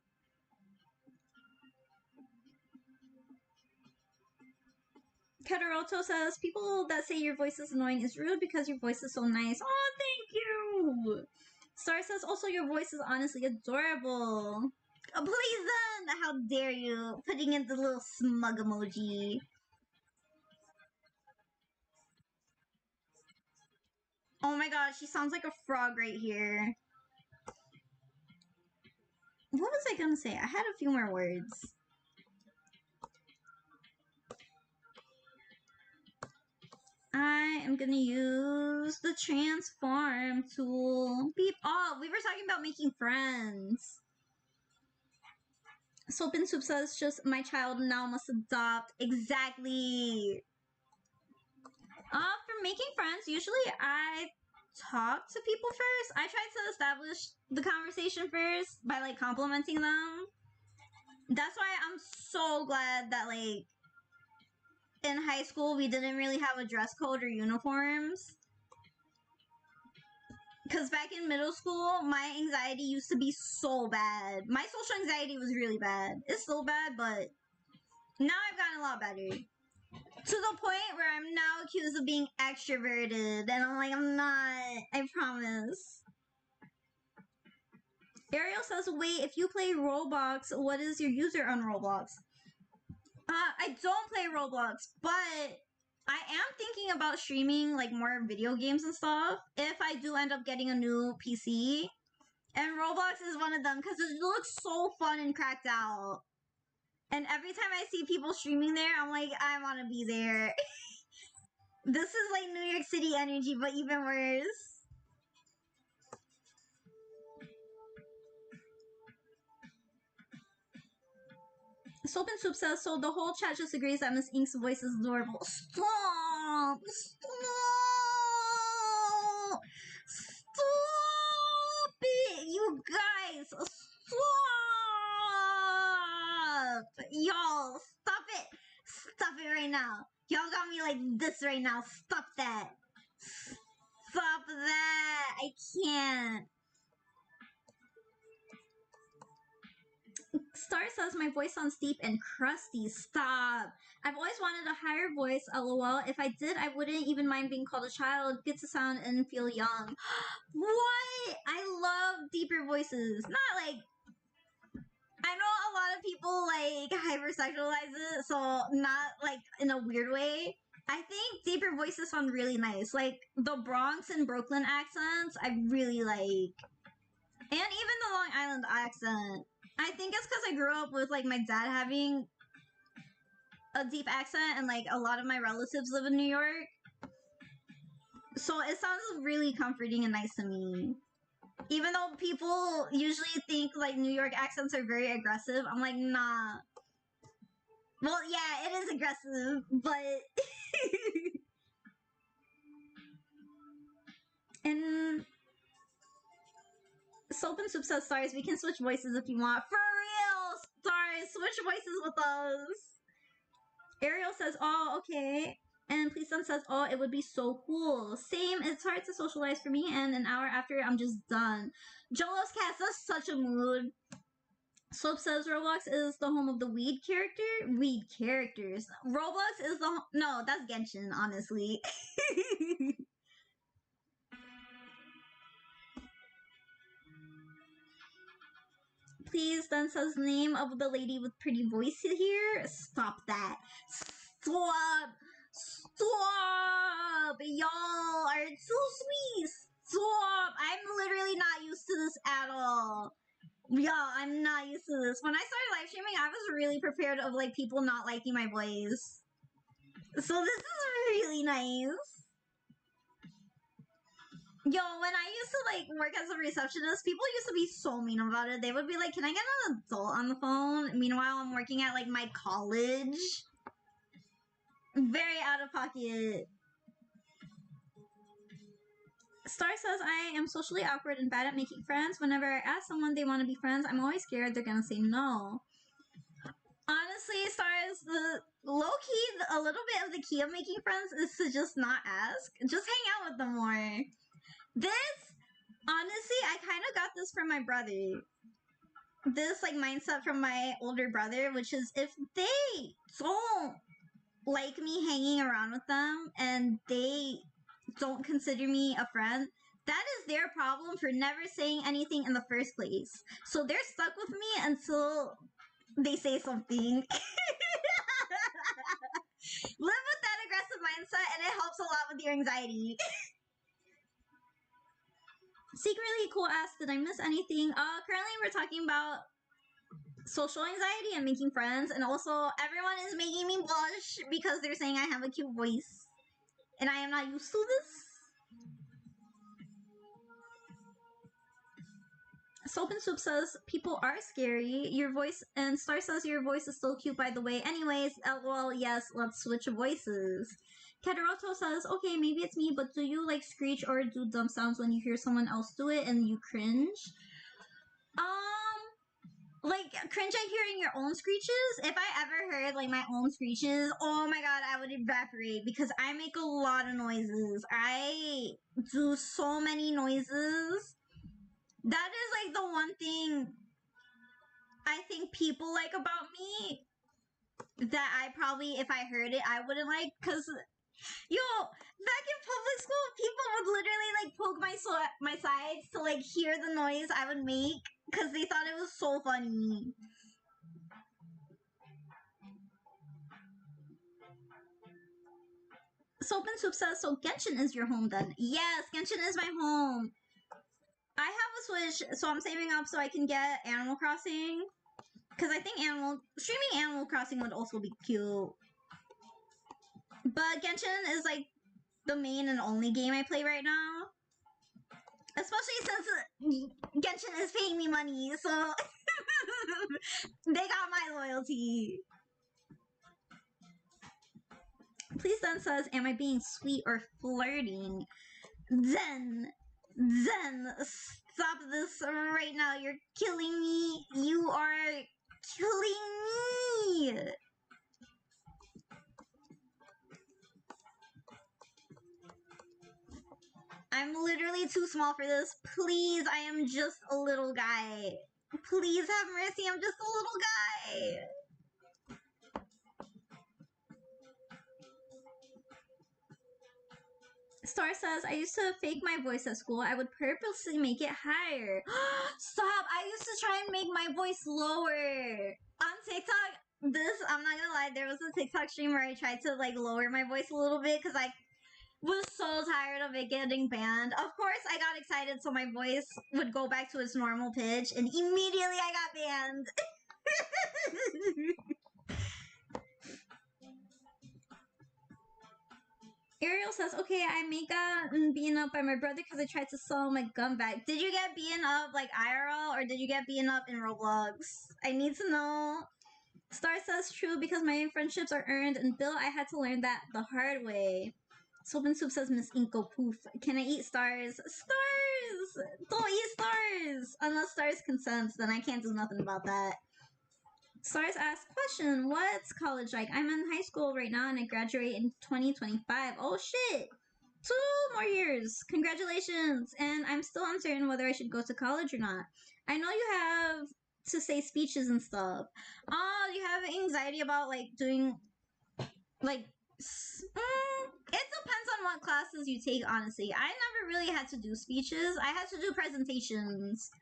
Kataroto says, people that say your voice is annoying is rude because your voice is so nice. Oh, thank you! Star says, also your voice is honestly adorable. Oh, please then! How dare you? Putting in the little smug emoji. Oh my god, she sounds like a frog right here. What was I gonna say? I had a few more words. I am gonna use the transform tool. Beep. Oh, we were talking about making friends. Soap and Soup says, just my child now must adopt. Exactly. For making friends, usually I talk to people first. I try to establish the conversation first by like complimenting them. That's why I'm so glad that like in high school we didn't really have a dress code or uniforms. Because back in middle school, my anxiety used to be so bad. My social anxiety was really bad. It's still bad, but now I've gotten a lot better. To the point where I'm now accused of being extroverted. And I'm like, I'm not. I promise. Ariel says, wait, if you play Roblox, what is your user on Roblox? I don't play Roblox, but I am thinking about streaming like more video games and stuff if I do end up getting a new PC. And Roblox is one of them because it looks so fun and cracked out. And every time I see people streaming there, I'm like, I want to be there. This is like New York City energy, but even worse. Soap and Soup says, so the whole chat just agrees that Miss Ink's voice is adorable. Stop! Stop! Stop it! You guys! Stop! Y'all, stop it! Stop it right now. Y'all got me like this right now. Stop that. Stop that. I can't. Star says my voice sounds deep and crusty. Stop. I've always wanted a higher voice, lol. If I did, I wouldn't even mind being called a child. Get to sound and feel young. What? I love deeper voices. Not like... I know a lot of people like hypersexualize it, so not like in a weird way. I think deeper voices sound really nice. Like the Bronx and Brooklyn accents, I really like. And even the Long Island accent. I think it's because I grew up with like my dad having a deep accent and like a lot of my relatives live in New York. So it sounds really comforting and nice to me. Even though people usually think like New York accents are very aggressive, I'm like, nah. Well, yeah, it is aggressive, but... And... Soap and Soup says, Stars, we can switch voices if you want. For real! Stars, switch voices with us! Ariel says, oh, okay. And Please Son says, oh, it would be so cool. Same, it's hard to socialize for me, and an hour after, I'm just done. Jolos Cast, that's such a mood. Soap says Roblox is the home of the weed character? Weed characters. Roblox is the... No, that's Genshin, honestly. Please, then says name of the lady with pretty voice here. Stop that. Stop. Stop. Y'all are too sweet. Stop. I'm literally not used to this at all. Y'all, I'm not used to this. When I started live streaming, I was really prepared of like people not liking my voice. So this is really nice. Yo, when I used to like work as a receptionist, people used to be so mean about it. They would be like, can I get an adult on the phone? Meanwhile, I'm working at like my college. Very out of pocket. Star says, I am socially awkward and bad at making friends. Whenever I ask someone they want to be friends, I'm always scared they're gonna say no. Honestly, Stars, the low-key, a little bit of the key of making friends is to just not ask. Just hang out with them more. This, honestly, I kind of got this from my brother. This, like, mindset from my older brother, which is if they don't like me hanging around with them and they don't consider me a friend, that is their problem for never saying anything in the first place. So they're stuck with me until they say something. Live with that aggressive mindset and it helps a lot with your anxiety. Secretly Cool asked, did I miss anything? Currently we're talking about social anxiety and making friends, and also everyone is making me blush because they're saying I have a cute voice. And I am not used to this. Soap and Soup says, people are scary. Your voice, and Star says your voice is still cute by the way. Anyways, well, yes, let's switch voices. Kataroto says, okay, maybe it's me, but do you like screech or do dumb sounds when you hear someone else do it and you cringe? Like, cringe at hearing your own screeches? If I ever heard, like, my own screeches, oh my god, I would evaporate because I make a lot of noises. I do so many noises. That is, like, the one thing I think people like about me that I probably, if I heard it, I wouldn't like, because, yo, back in public school, people would literally, like, poke my sides to, like, hear the noise I would make. because they thought it was so funny. Soap and Soup says, so Genshin is your home then? Yes, Genshin is my home. I have a Switch, so I'm saving up so I can get Animal Crossing. Because I think streaming Animal Crossing would also be cute. But Genshin is like the main and only game I play right now. Especially since Genshin is paying me money, so they got my loyalty. Please then says, am I being sweet or flirting? Zen, stop this right now. You're killing me. You are killing me. I'm literally too small for this. Please, I am just a little guy. Please have mercy, I'm just a little guy. Star says, I used to fake my voice at school. I would purposely make it higher. Stop! I used to try and make my voice lower. On TikTok, I'm not gonna lie, there was a TikTok stream where I tried to like lower my voice a little bit because I was so tired of it getting banned. Of course, I got excited so my voice would go back to its normal pitch, and immediately I got banned. Ariel says, okay, I may got beaten up by my brother because I tried to sell my gun back. Did you get beaten up like IRL or did you get beaten up in Roblox? I need to know. Star says, true, because my friendships are earned, and Bill, I had to learn that the hard way. Soap and Soup says, Miss Inko poof. Can I eat stars? Stars! Don't eat stars! Unless stars consent, then I can't do nothing about that. Stars asks, question, what's college like? I'm in high school right now and I graduate in 2025. Oh shit! 2 more years. Congratulations! And I'm still uncertain whether I should go to college or not. I know you have to say speeches and stuff. Oh, you have anxiety about like doing like it depends on what classes you take, honestly. I never really had to do speeches. I had to do presentations.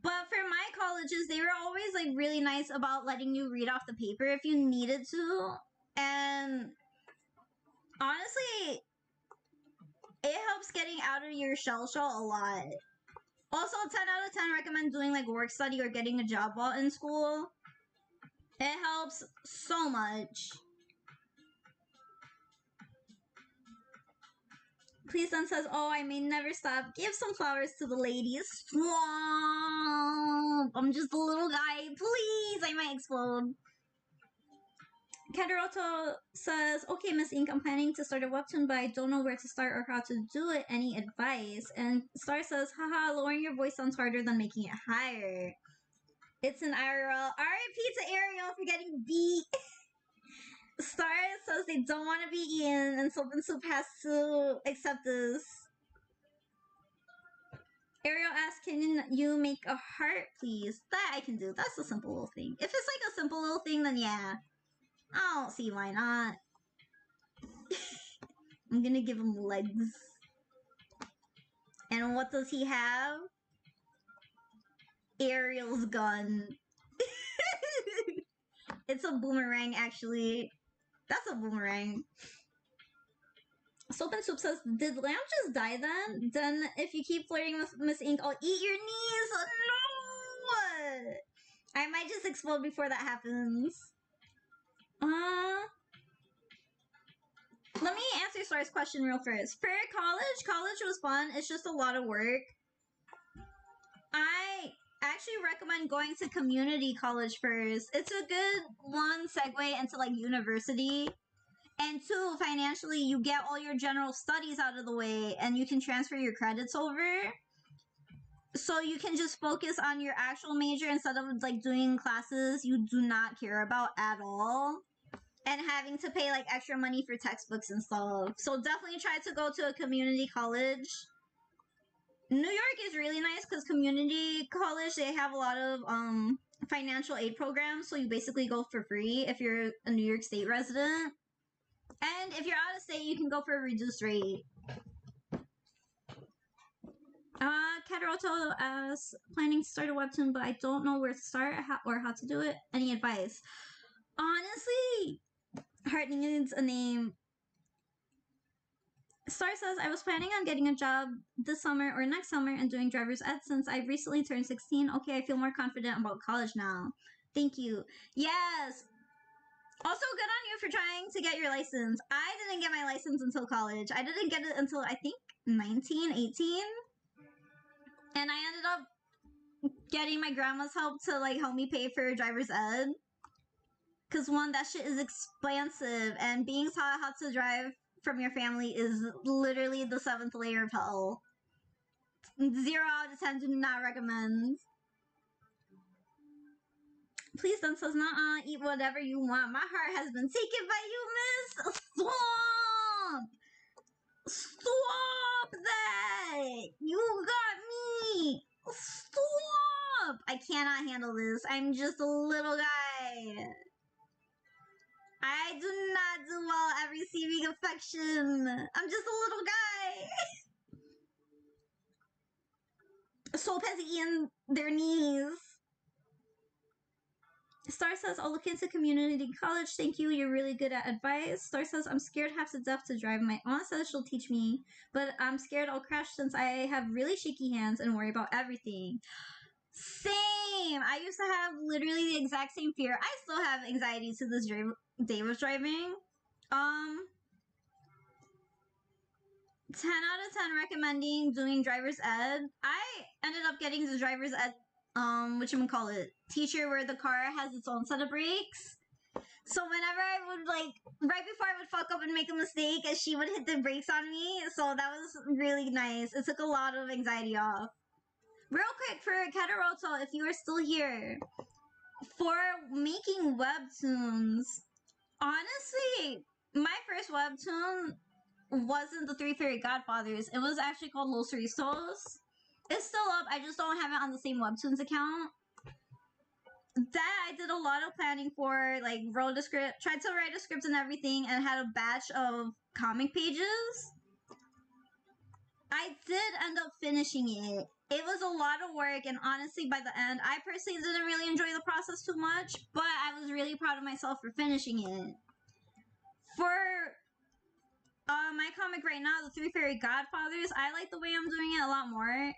But for my colleges, they were always like really nice about letting you read off the paper if you needed to. And honestly, it helps getting out of your shell a lot. Also, 10 out of 10 recommend doing like work study or getting a job while in school. It helps so much. Please then says, oh, I may never stop. Give some flowers to the ladies. Swamp. I'm just a little guy. Please, I might explode. Kaderoto says, okay, Miss Ink, I'm planning to start a webtoon, but I don't know where to start or how to do it. Any advice? And Star says, haha, lowering your voice sounds harder than making it higher. It's an IRL. RIP to Ariel for getting beat. Star says they don't want to be Ian, and Soap and Soup has to accept this. Ariel asks, can you make a heart, please? That I can do. That's a simple little thing. If it's like a simple little thing, then yeah. I don't see why not. I'm gonna give him legs. And what does he have? Ariel's gun. It's a boomerang, actually. That's a boomerang. Soap and Soup says, did Lamb just die then? Then if you keep flirting with Miss Ink, I'll eat your knees. No! I might just explode before that happens. Let me answer Star's question real first. For college was fun. It's just a lot of work. I actually recommend going to community college first. It's a good one segue into like university. And 2, financially, you get all your general studies out of the way and you can transfer your credits over. So you can just focus on your actual major instead of like doing classes you do not care about at all. And having to pay like extra money for textbooks and stuff. So definitely try to go to a community college. New York is really nice because community college, they have a lot of financial aid programs. So you basically go for free if you're a New York State resident. And if you're out of state, you can go for a reduced rate. Kataroto as planning to start a webtoon, but I don't know where to start or how to do it. Any advice? Honestly, Heart needs a name. Star says, I was planning on getting a job this summer or next summer and doing driver's ed since I recently turned 16. Okay, I feel more confident about college now. Thank you. Yes. Also, good on you for trying to get your license. I didn't get my license until college. I didn't get it until, I think, 19, 18. And I ended up getting my grandma's help to, like, help me pay for driver's ed. Because, one, that shit is expensive. And being taught how to drive from your family is literally the 7th layer of hell. 0 out of 10, do not recommend. Please don't says, nah, eat whatever you want. My heart has been taken by you, miss. Stop! Stop that! You got me! Stop! I cannot handle this. I'm just a little guy. I do not do well at receiving affection. I'm just a little guy. Soap has eaten their knees. Star says, I'll look into community college. Thank you. You're really good at advice. Star says, I'm scared half to death to drive. My aunt says she'll teach me, but I'm scared I'll crash since I have really shaky hands and worry about everything. Same. I used to have literally the exact same fear. I still have anxiety to this day with driving. 10 out of 10 recommending doing driver's ed. I ended up getting the driver's ed whatchamacallit, teacher where the car has its own set of brakes. So whenever I would, like, right before I would fuck up and make a mistake, she would hit the brakes on me. So that was really nice. It took a lot of anxiety off. Real quick, for Kataroto, if you are still here, for making webtoons, honestly, my first webtoon wasn't the Three Fairy Godfathers. It was actually called Los Ristos. It's still up. I just don't have it on the same webtoons account. That I did a lot of planning for, like, wrote a script, tried to write a script and everything, and had a batch of comic pages. I did end up finishing it. It was a lot of work, and honestly, by the end, I personally didn't really enjoy the process too much, but I was really proud of myself for finishing it. For my comic right now, The Three Fairy Godfathers, I like the way I'm doing it a lot more.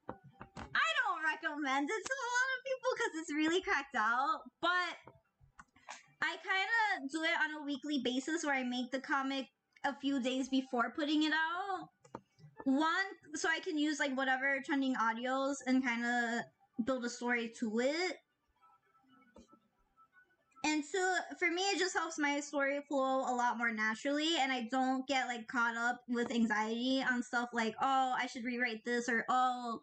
I don't recommend it to a lot of people because it's really cracked out, but I kind of do it on a weekly basis where I make the comic a few days before putting it out. One, so I can use, like, whatever trending audios and kind of build a story to it. And two, for me, it just helps my story flow a lot more naturally, and I don't get, like, caught up with anxiety on stuff like, oh, I should rewrite this, or, oh,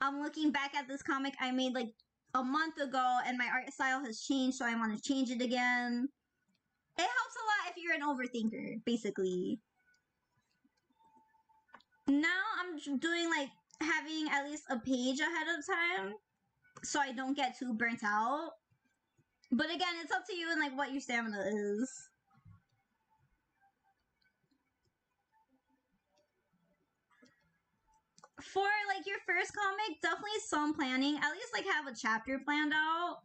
I'm looking back at this comic I made, like, a month ago, and my art style has changed, so I want to change it again. It helps a lot if you're an overthinker, basically. Now I'm doing, like, having at least a page ahead of time, so I don't get too burnt out. But again, it's up to you and, like, what your stamina is. For, like, your first comic, definitely some planning. At least, like, have a chapter planned out.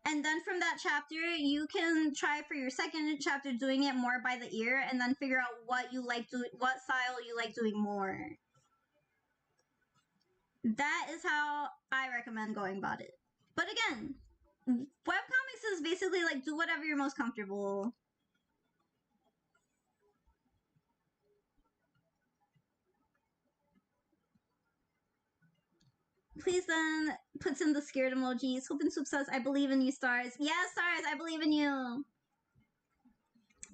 And then from that chapter, you can try for your second chapter doing it more by the ear, and then figure out what you like doing, what style you like doing more. That is how I recommend going about it. But again, webcomics is basically, like, do whatever you're most comfortable. Please then puts in the scared emojis. Hope and Soup says, I believe in you, Stars. Yeah, Stars, I believe in you.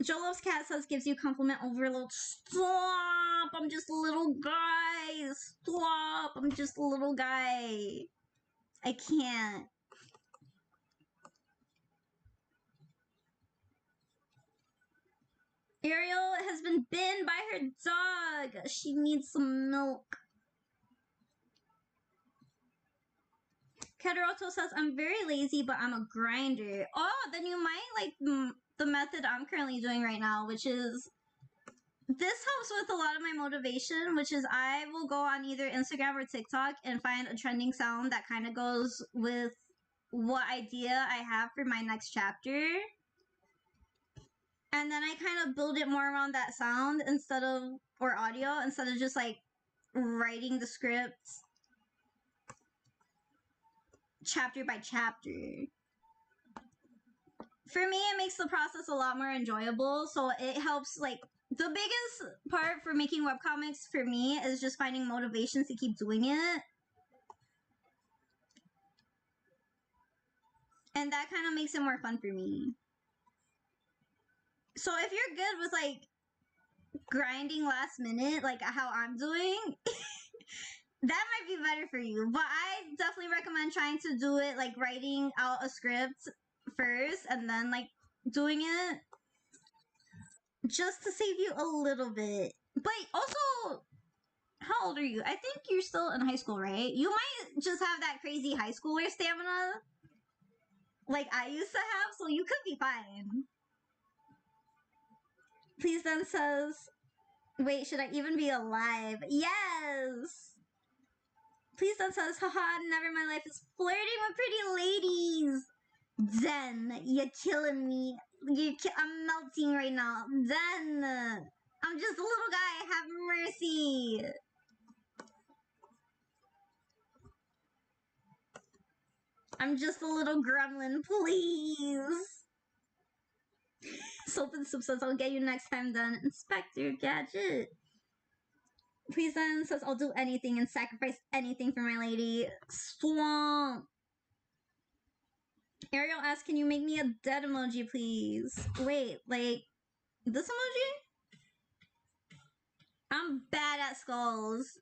Jolo's Cat says, gives you compliment overload. Stop! I'm just a little guy. Stop! I'm just a little guy. I can't. Ariel has been bitten by her dog. She needs some milk. Kataroto says, I'm very lazy, but I'm a grinder. Oh, then you might like the method I'm currently doing right now, which is this helps with a lot of my motivation, which is I will go on either Instagram or TikTok and find a trending sound that kind of goes with what idea I have for my next chapter. And then I kind of build it more around that sound or audio, instead of just like writing the script chapter by chapter. For me, it makes the process a lot more enjoyable. So it helps, like, the biggest part for making webcomics for me is just finding motivation to keep doing it. And that kind of makes it more fun for me. So if you're good with, like, grinding last minute, like how I'm doing, that might be better for you. But I definitely recommend trying to do it, like, writing out a script first and then, like, doing it, just to save you a little bit. But also, how old are you? I think you're still in high school, right? You might just have that crazy high schooler stamina like I used to have, so you could be fine. Please then says, wait, should I even be alive? Yes! Please then says, haha, never my life is flirting with pretty ladies. Zen, you're killing me. I'm melting right now. Zen, I'm just a little guy. Have mercy. I'm just a little gremlin, please. Soap and Soup says, I'll get you next time then. Inspector Gadget. Please then says, I'll do anything and sacrifice anything for my lady. Swamp. Ariel asks, can you make me a dead emoji, please? Wait, like, this emoji? I'm bad at skulls.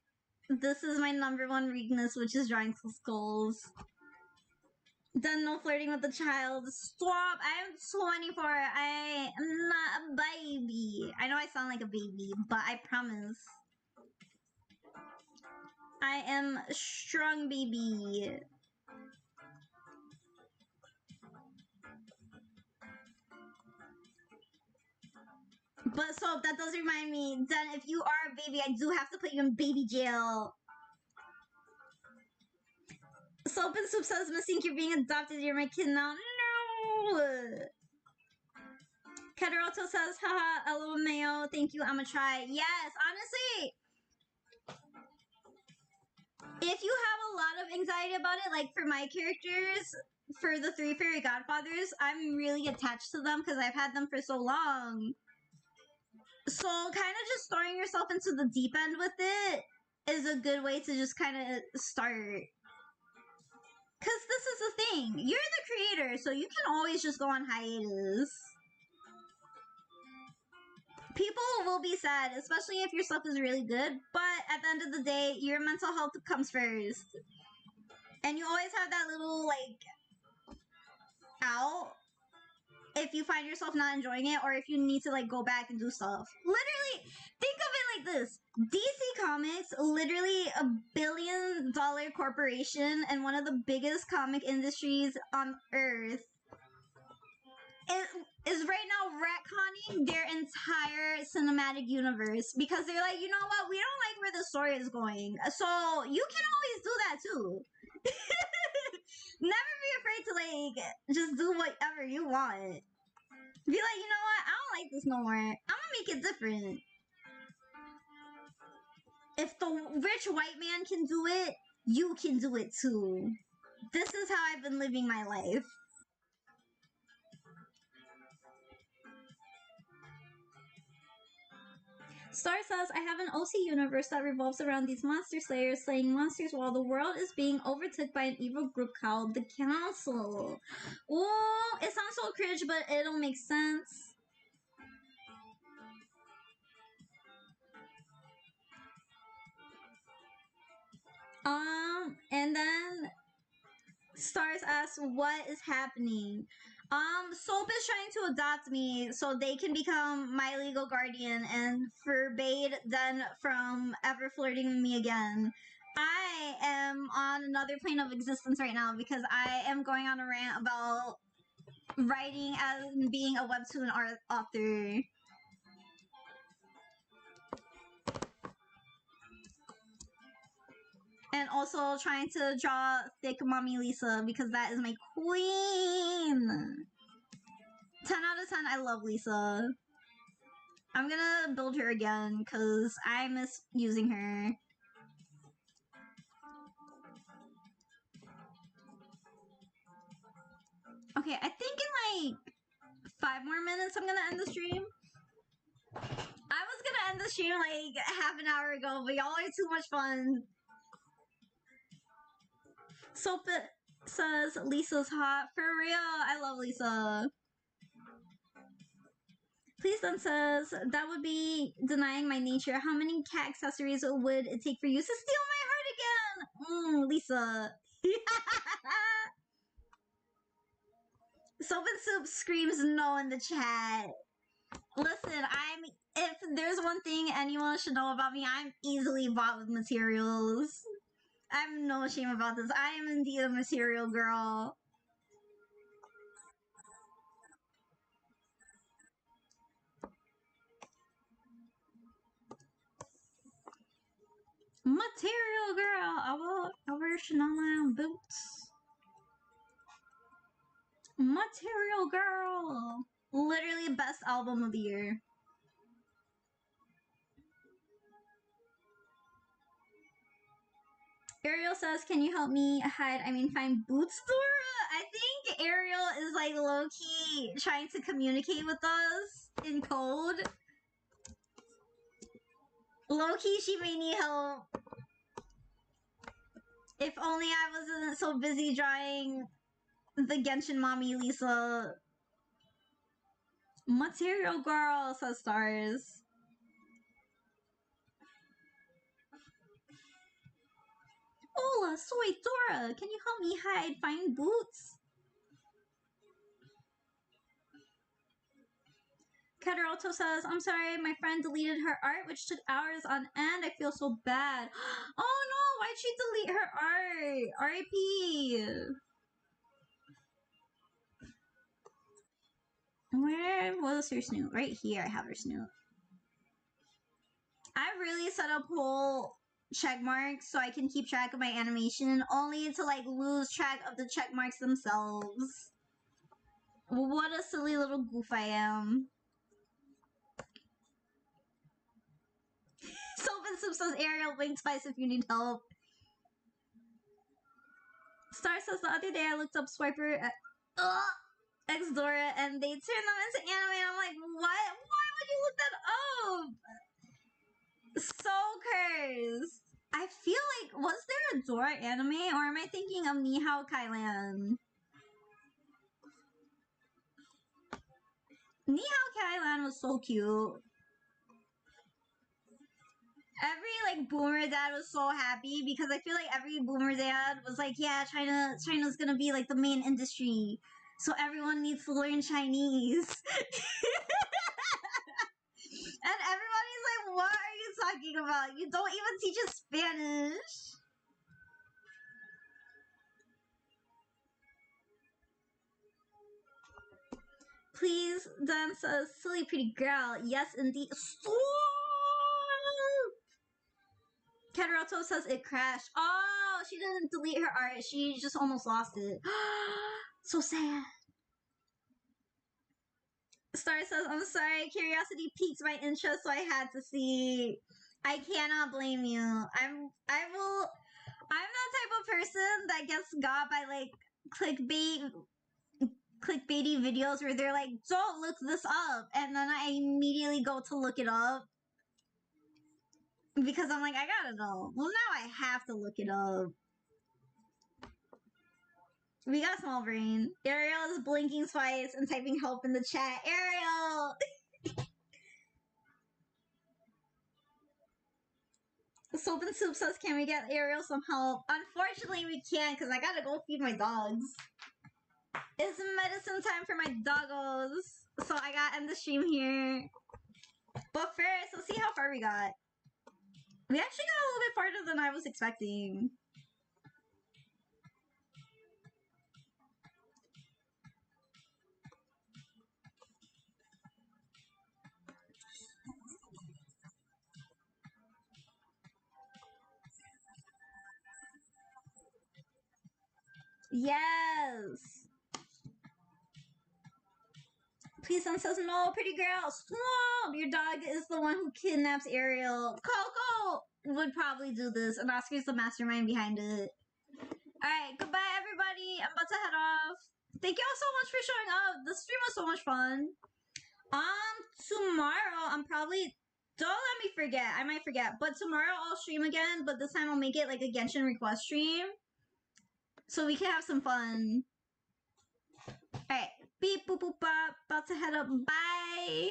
This is my number one weakness, which is drawing skulls. Done no flirting with the child. Stop! I'm 24. I am not a baby. I know I sound like a baby, but I promise. I am a strong baby. But so that does remind me, then if you are a baby, I do have to put you in baby jail. Soap and Soup says, Missink, you're being adopted. You're my kid now. No! Kederoto says, haha, LOL Mayo. Thank you, I'ma try. Yes, honestly, if you have a lot of anxiety about it, like for my characters, for the 3 fairy godfathers, I'm really attached to them because I've had them for so long. So kind of just throwing yourself into the deep end with it is a good way to just kind of start. Because this is the thing. You're the creator, so you can always just go on hiatus. People will be sad, especially if your stuff is really good, but at the end of the day, your mental health comes first. And you always have that little, like, out if you find yourself not enjoying it, or if you need to, like, go back and do stuff. Literally, think of it like this. DC Comics, literally $1 billion corporation and one of the biggest comic industries on Earth, is right now retconning their entire cinematic universe because they're like, you know what? We don't like where the story is going. So you can always do that too. Never be afraid to, like, just do whatever you want. Be like, you know what? I don't like this no more. I'm gonna make it different. If the rich white man can do it, you can do it too. This is how I've been living my life. Star says, I have an OC universe that revolves around these monster slayers slaying monsters while the world is being overtook by an evil group called the Council. Oh, it sounds so cringe, but it'll make sense. And then Stars asks, what is happening? Soap is trying to adopt me so they can become my legal guardian and forbade them from ever flirting with me again. I am on another plane of existence right now because I am going on a rant about writing as being a webtoon author. And also trying to draw thick mommy Lisa because that is my queen. 10 out of 10, I love Lisa. I'm gonna build her again because I miss using her. Okay, I think in like 5 more minutes I'm gonna end the stream. I was gonna end the stream like half an hour ago, but y'all are too much fun. Sophie says Lisa's hot. For real, I love Lisa. Please then says, that would be denying my nature. How many cat accessories would it take for you to steal my heart again? Lisa. Soap and Soup screams no in the chat. Listen, if there's one thing anyone should know about me, I'm easily bought with materials. I have no shame about this. I am indeed a material girl. Material girl. I wear Chanel boots. Material girl. Literally best album of the year. Ariel says, can you help me find Boots Dora? I think Ariel is like low-key trying to communicate with us in code. Low-key, she may need help. If only I wasn't so busy drawing the Genshin mommy Lisa. Material girl, says Stars. Hola, soy Dora. Can you help me find Boots? Kateroto says, I'm sorry, my friend deleted her art, which took hours on end. I feel so bad. Oh no, why'd she delete her art? R.I.P. Where was her snoot? Right here, I have her snoot. I really set up whole check marks so I can keep track of my animation, only to like lose track of the check marks themselves. What a silly little goof I am. Soap and Soup says, Ariel, blink twice if you need help. Star says, the other day I looked up Swiper at X Dora and they turned them into anime and I'm like, what? Why would you look that up? So cursed. I feel like, was there a Dora anime or am I thinking of Nihao Kailan? Nihao Kailan was so cute. Every like boomer dad was so happy because I feel like every boomer dad was like, yeah, China's gonna be like the main industry, so everyone needs to learn Chinese. And everybody's like, what are you talking about? You don't even teach us Spanish. Please dance a silly pretty girl. Yes, indeed. Stop! Kateroto says it crashed. Oh, she didn't delete her art. She just almost lost it. So sad. Star says, I'm sorry, curiosity piqued my interest, so I had to see. I cannot blame you. I'm that type of person that gets got by like clickbaity videos where they're like, don't look this up, and then I immediately go to look it up because I'm like, I gotta know. Well, now I have to look it up. We got small brain. Ariel is blinking twice and typing help in the chat. Ariel! Soap and Soup says, can we get Ariel some help? Unfortunately, we can't because I gotta go feed my dogs. It's medicine time for my doggos. So I gotta end the stream here. But first, let's see how far we got. We actually got a little bit farther than I was expecting. Yes. Please don't says no, pretty girl. Stop! Your dog is the one who kidnaps Ariel. Coco would probably do this, and Oscar's the mastermind behind it. Alright, goodbye everybody. I'm about to head off. Thank you all so much for showing up. The stream was so much fun. Tomorrow I'm probably... Don't let me forget. I might forget. But tomorrow I'll stream again, but this time I'll make it like a Genshin request stream. So we can have some fun. Alright. Beep, boop, boop, bop. About to head up. Bye.